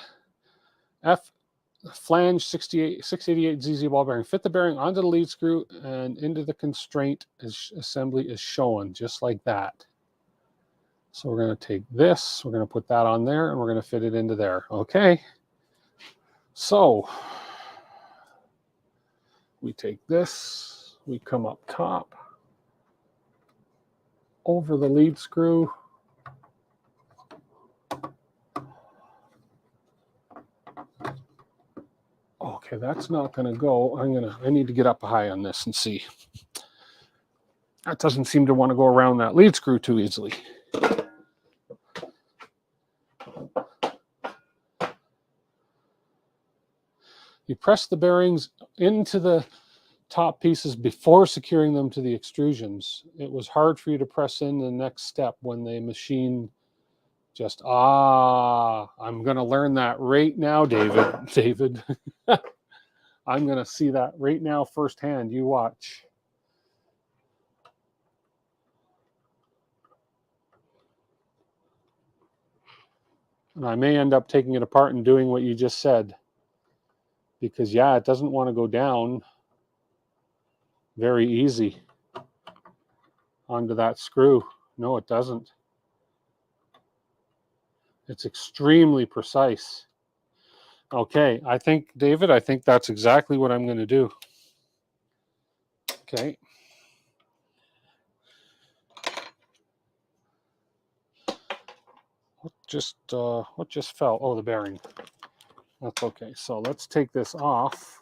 Flange 688 ZZ ball bearing. Fit the bearing onto the lead screw and into the constraint assembly is shown, just like that. So we're going to take this, we're going to put that on there, and we're going to fit it into there. Okay. So we take this, we come up top, over the lead screw. Okay, that's not going to go. I need to get up high on this and see. That doesn't seem to want to go around that lead screw too easily. You press the bearings into the top pieces before securing them to the extrusions. It was hard for you to press in the next step when the machine just, I'm going to learn that right now, David. I'm going to see that right now firsthand. You watch. And I may end up taking it apart and doing what you just said. Because, yeah, it doesn't want to go down very easy onto that screw. No, it doesn't. It's extremely precise. Okay, David, I think that's exactly what I'm going to do. Okay. What just fell? Oh, the bearing. That's okay. So let's take this off.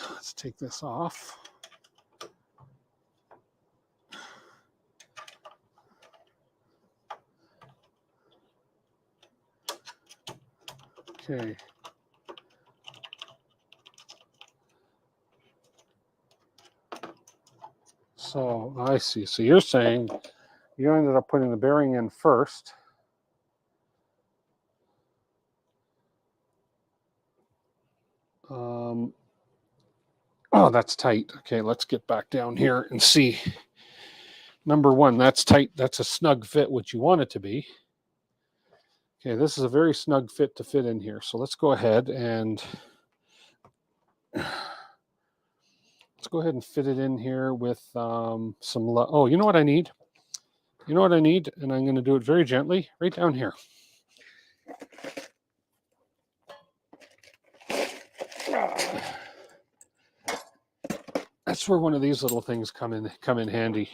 Let's take this off. Okay. So I see. So you're saying you ended up putting the bearing in first. Oh, that's tight. Okay, let's get back down here and see. Number one, that's tight. That's a snug fit, which you want it to be. Okay, this is a very snug fit to fit in here. So let's go ahead and fit it in here with some. Oh, you know what I need? You know what I need? And I'm going to do it very gently right down here. That's where one of these little things come in handy.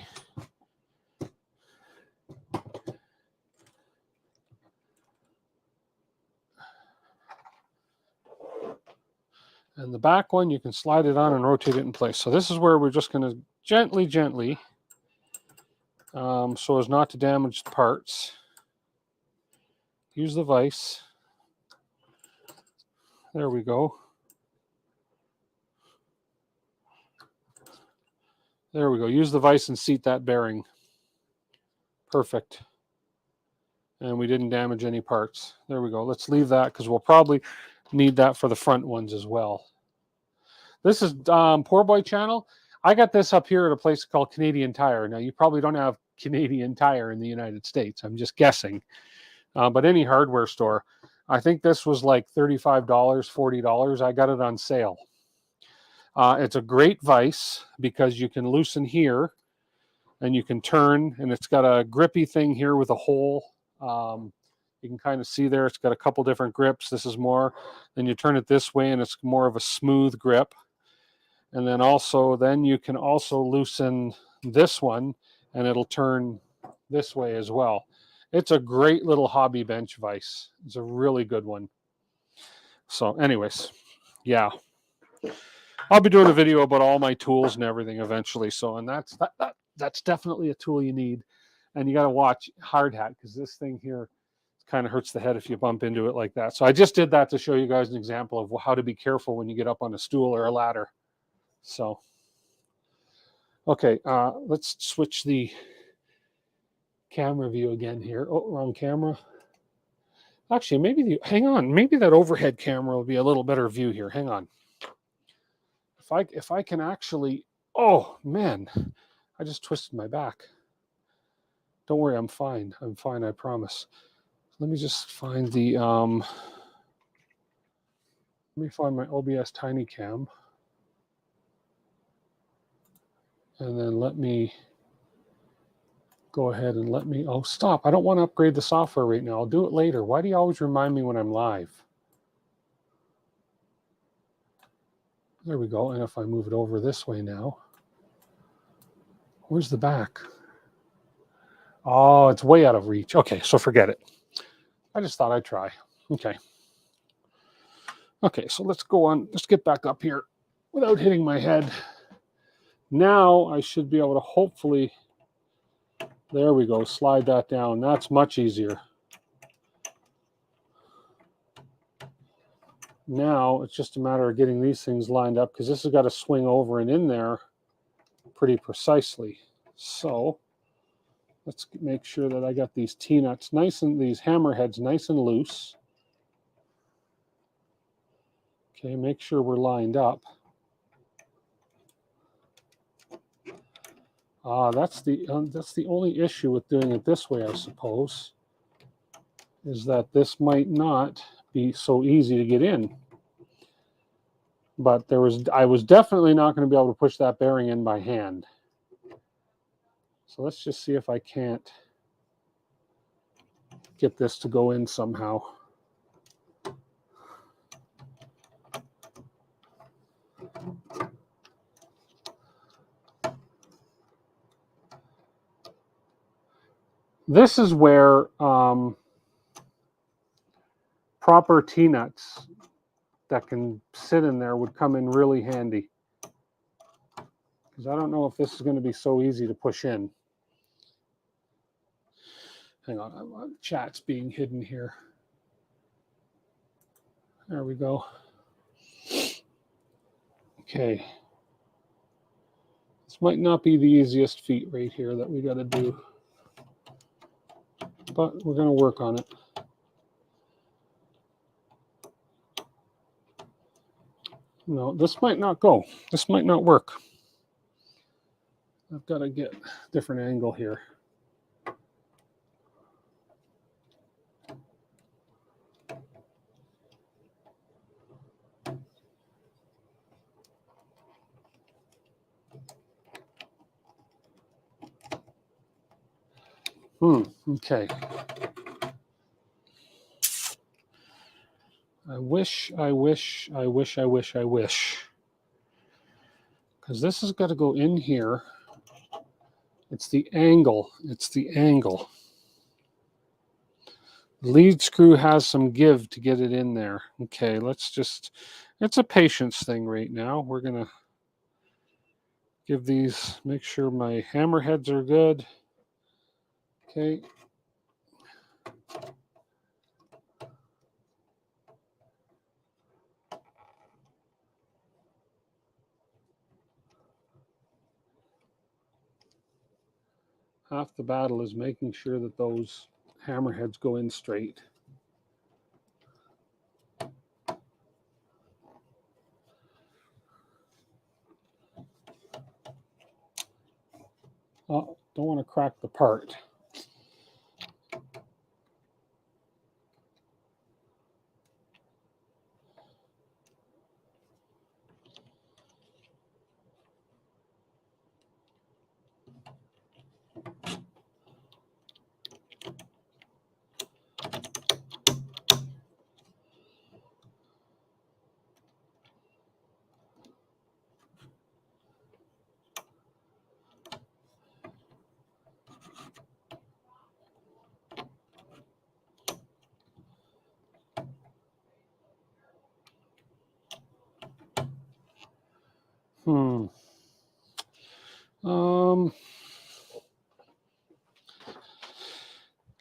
And the back one, you can slide it on and rotate it in place. So this is where we're just going to gently, so as not to damage the parts. Use the vise. There we go. There we go. Use the vise and seat that bearing. Perfect. And we didn't damage any parts. There we go. Let's leave that because we'll probably need that for the front ones as well. This is Poor Boy Channel. I got this up here at a place called Canadian Tire. Now, you probably don't have Canadian Tire in the United States. I'm just guessing. But any hardware store. I think this was like $35, $40. I got it on sale. It's a great vise because you can loosen here and you can turn, and it's got a grippy thing here with a hole. You can kind of see there, it's got a couple different grips. This is more. Then you turn it this way and it's more of a smooth grip. And then you can also loosen this one and it'll turn this way as well. It's a great little hobby bench vise. It's a really good one. So anyways, yeah. I'll be doing a video about all my tools and everything eventually. So, and that's definitely a tool you need. And you got to watch hard hat because this thing here kind of hurts the head if you bump into it like that. So I just did that to show you guys an example of how to be careful when you get up on a stool or a ladder. So, okay, let's switch the camera view again here. Oh, wrong camera. Actually, hang on. Maybe that overhead camera will be a little better view here. Hang on. If I can actually, oh man, I just twisted my back. Don't worry, I'm fine. I'm fine, I promise. Let me just find the, let me find my OBS Tiny Cam. And then let me go ahead and oh, stop. I don't want to upgrade the software right now. I'll do it later. Why do you always remind me when I'm live? There we go. And if I move it over this way now. Where's the back? Oh, it's way out of reach. Okay, so forget it. I just thought I'd try. Okay. Okay, so let's go on. Let's get back up here without hitting my head. Now I should be able to hopefully, there we go, slide that down. That's much easier. Now it's just a matter of getting these things lined up because this has got to swing over and in there pretty precisely. So let's make sure that I got these T-nuts nice and these hammerheads nice and loose. Okay, make sure we're lined up. That's the only issue with doing it this way, I suppose, is that this might not be so easy to get in. But I was definitely not going to be able to push that bearing in by hand. So let's just see if I can't get this to go in somehow. This is where proper T-nuts that can sit in there would come in really handy. Because I don't know if this is going to be so easy to push in. Hang on, chat's being hidden here. There we go. Okay. This might not be the easiest feat right here that we got to do. But we're going to work on it. No, this might not go. This might not work. I've got to get a different angle here. Okay. I wish. Because this has got to go in here. It's the angle. It's the angle. The lead screw has some give to get it in there. Okay, let's just, it's a patience thing right now. We're going to give these, make sure my hammerheads are good. Okay. Half the battle is making sure that those hammerheads go in straight. Oh, don't want to crack the part.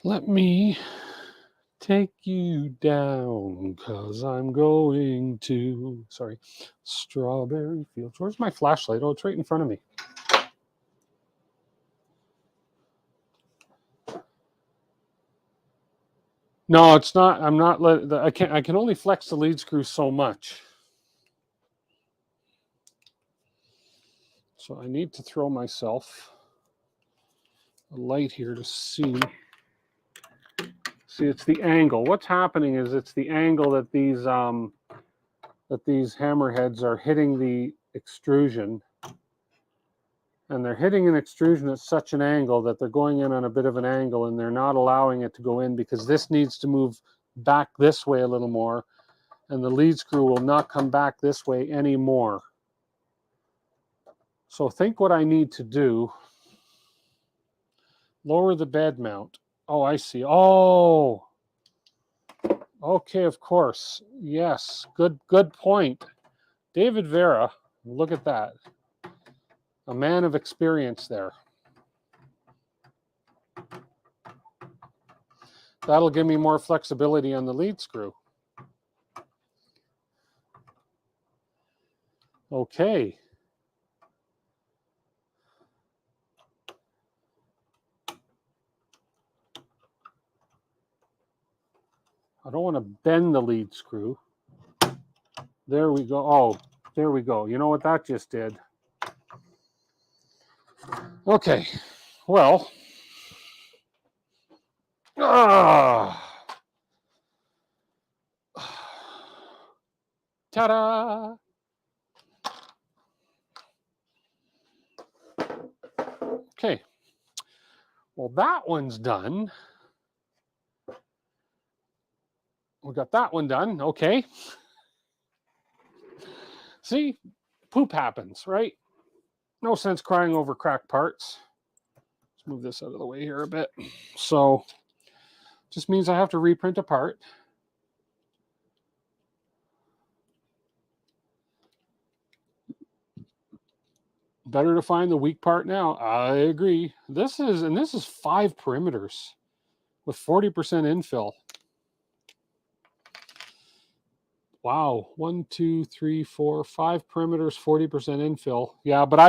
Let me take you down, 'cause I'm going to, sorry, Strawberry Fields. Where's my flashlight? Oh, it's right in front of me. No, it's not. I'm not I can only flex the lead screw so much. So I need to throw myself a light here to see. See, it's the angle. What's happening is it's the angle that these hammerheads are hitting the extrusion. And they're hitting an extrusion at such an angle that they're going in on a bit of an angle, and they're not allowing it to go in because this needs to move back this way a little more, and the lead screw will not come back this way anymore. So think what I need to do Lower the bed mount. Oh, I see. Oh, okay, of course. Yes, good point. David Vera, look at that. A man of experience there. That'll give me more flexibility on the lead screw. Okay. I don't want to bend the lead screw. There we go. Oh, there we go. You know what that just did? Okay. Well. Ta-da! Okay. Well, that one's done. We got that one done. Okay. See, poop happens, right? No sense crying over cracked parts. Let's move this out of the way here a bit. So, just means I have to reprint a part. Better to find the weak part now. I agree. This is 5 perimeters with 40% infill. Wow, 1, 2, 3, 4, 5 perimeters, 40% infill. Yeah, but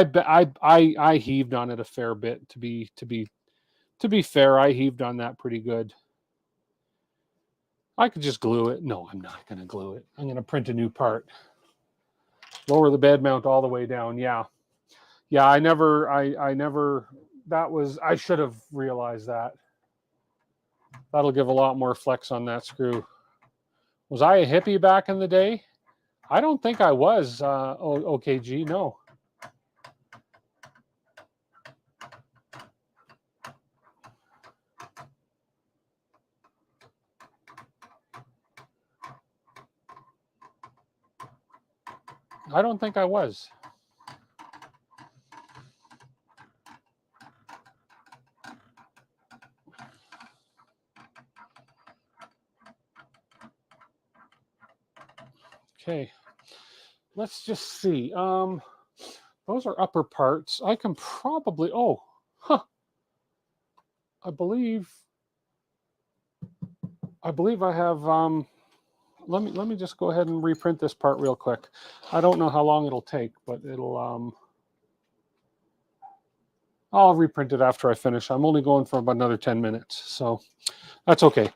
I heaved on it a fair bit. To be fair, I heaved on that pretty good. I could just glue it. No, I'm not going to glue it. I'm going to print a new part. Lower the bed mount all the way down. Yeah. I should have realized that. That'll give a lot more flex on that screw. Was I a hippie back in the day? I don't think I was, OKG, no. I don't think I was. Okay, let's just see. Those are upper parts. I can probably, I believe I have, let me just go ahead and reprint this part real quick. I don't know how long it'll take, but I'll reprint it after I finish. I'm only going for about another 10 minutes, so that's okay.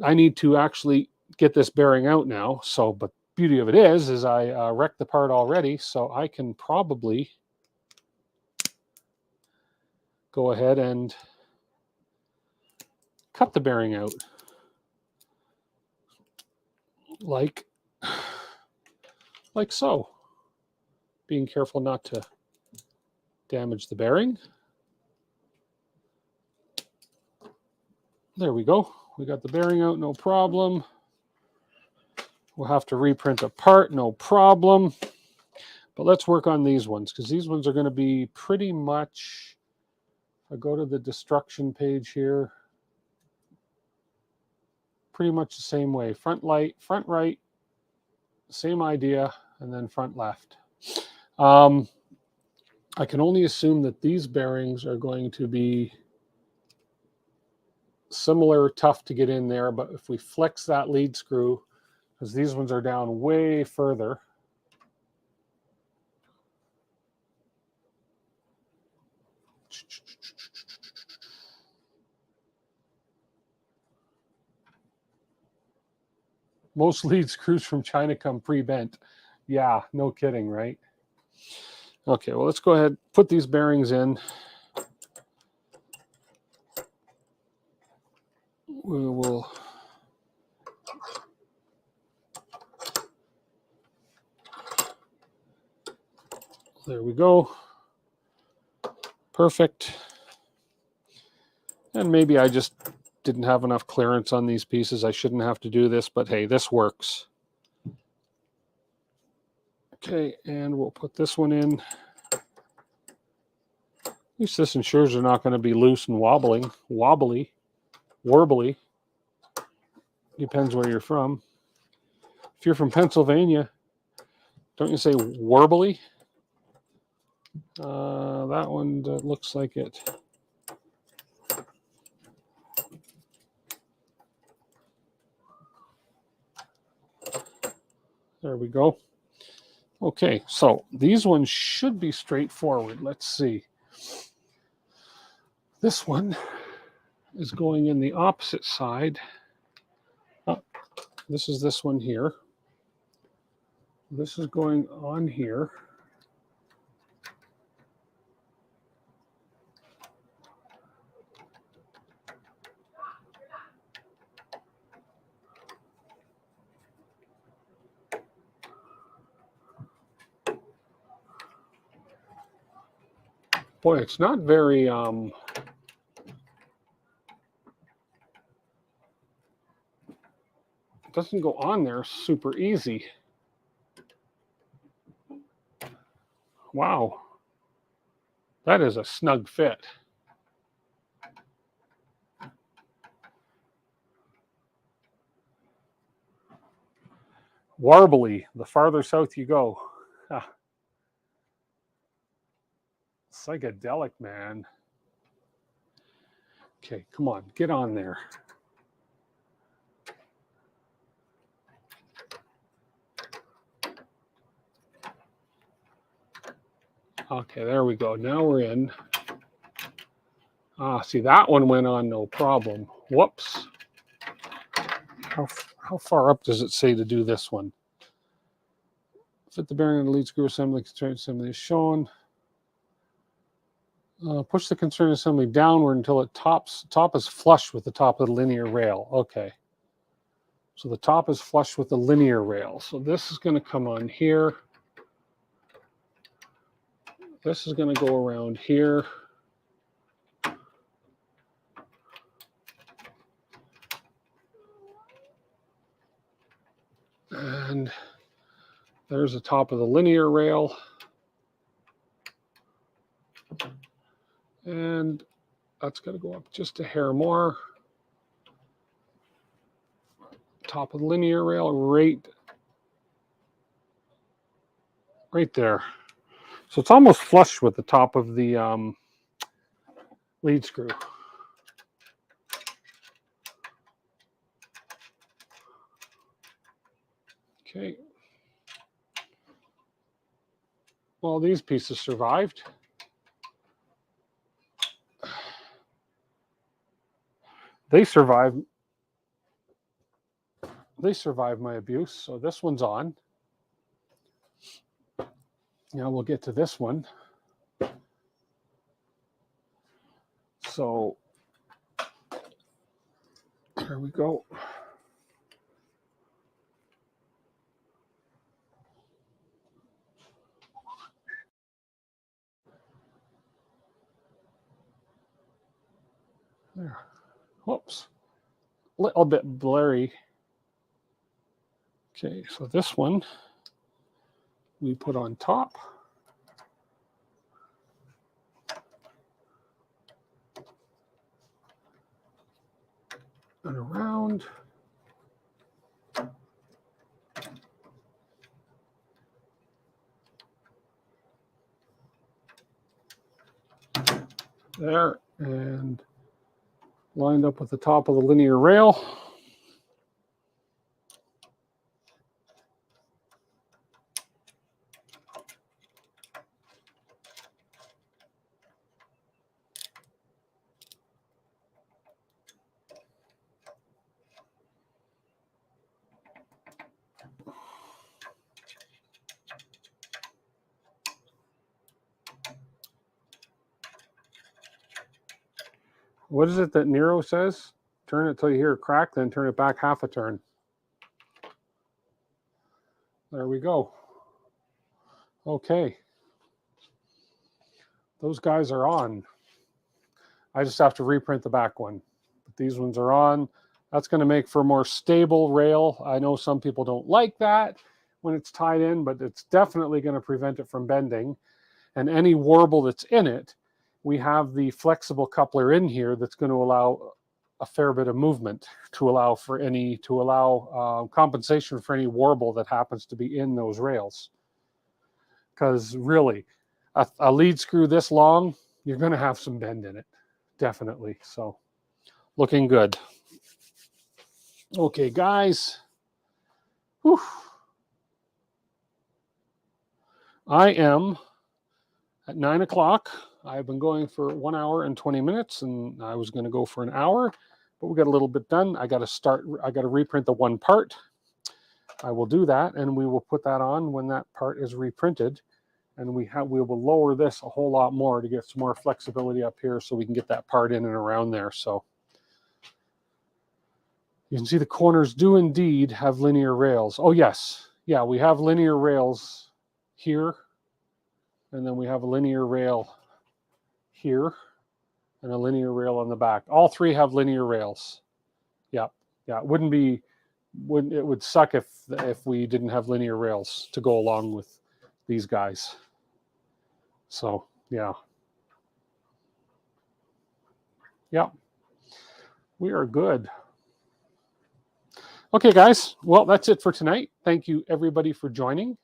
I need to actually get this bearing out now. So, but beauty of it is I wrecked the part already, so I can probably go ahead and cut the bearing out like so. Being careful not to damage the bearing. There we go. We got the bearing out, no problem. We'll have to reprint a part, no problem. But let's work on these ones, because these ones are going to be pretty much, if I go to the destruction page here, pretty much the same way. Front light, front right, same idea, and then front left. I can only assume that these bearings are going to be similar, tough to get in there, but if we flex that lead screw, because these ones are down way further, most lead screws from China come pre-bent. Yeah, no kidding, right? Okay, well, let's go ahead, put these bearings in. We will there we go. Perfect. And maybe I just didn't have enough clearance on these pieces. I shouldn't have to do this, but hey, this works. Okay, and we'll put this one in. At least this ensures they're not going to be loose and warbly. Depends where you're from. If you're from Pennsylvania, don't you say warbly? That one looks like it. There we go. Okay, so these ones should be straightforward. Let's see. This one is going in the opposite side. Oh, this is this one here. This is going on here. Boy, it's not very it doesn't go on there super easy. Wow. That is a snug fit. Warbly, the farther south you go. Ah. Psychedelic, man. Okay, come on, get on there. Okay, there we go. Now we're in. See, that one went on no problem. Whoops. How far up does it say to do this one? Fit the bearing on the lead screw assembly. Constraint assembly is shown. Push the constraint assembly downward until it top is flush with the top of the linear rail. Okay. So the top is flush with the linear rail. So this is going to come on here. This is going to go around here. And there's the top of the linear rail. And that's going to go up just a hair more. Top of the linear rail, right there. So it's almost flush with the top of the lead screw. Okay. Well, these pieces survived. They survived my abuse. So this one's on. Now we'll get to this one. So here we go. There. Whoops. A little bit blurry. Okay, so this one we put on top. And around. There, and lined up with the top of the linear rail. What is it that Nero says? Turn it till you hear a crack, then turn it back half a turn. There we go. Okay. Those guys are on. I just have to reprint the back one. But these ones are on. That's going to make for a more stable rail. I know some people don't like that when it's tied in, but it's definitely going to prevent it from bending. And any warble that's in it we have the flexible coupler in here that's going to allow a fair bit of movement to allow compensation for any warble that happens to be in those rails. Because really, a lead screw this long, you're going to have some bend in it, definitely. So looking good. Okay, guys. Whew. I am at 9 o'clock. I've been going for 1 hour and 20 minutes, and I was going to go for an hour, but we got a little bit done. I got to reprint the one part. I will do that, and we will put that on when that part is reprinted. And we will lower this a whole lot more to get some more flexibility up here so we can get that part in and around there. So you can see the corners do indeed have linear rails. Oh, yes. Yeah, we have linear rails here. And then we have a linear rail here and a linear rail on the back. All three have linear rails. Yeah. Yeah. It would suck if we didn't have linear rails to go along with these guys. So, yeah. Yeah. We are good. Okay, guys. Well, that's it for tonight. Thank you, everybody, for joining.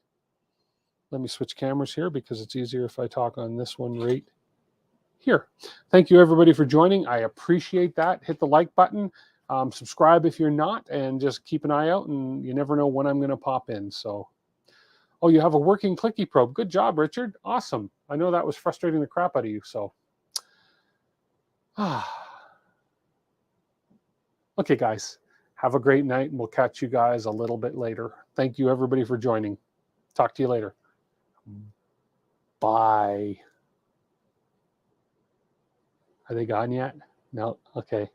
Let me switch cameras here because it's easier if I talk on this one right here. Thank you, everybody, for joining. I appreciate that. Hit the like button. Subscribe if you're not, and just keep an eye out, and you never know when I'm going to pop in. So, oh, you have a working clicky probe. Good job, Richard. Awesome. I know that was frustrating the crap out of you. So, okay, guys. Have a great night, and we'll catch you guys a little bit later. Thank you, everybody, for joining. Talk to you later. Bye. Are they gone yet? No? Okay.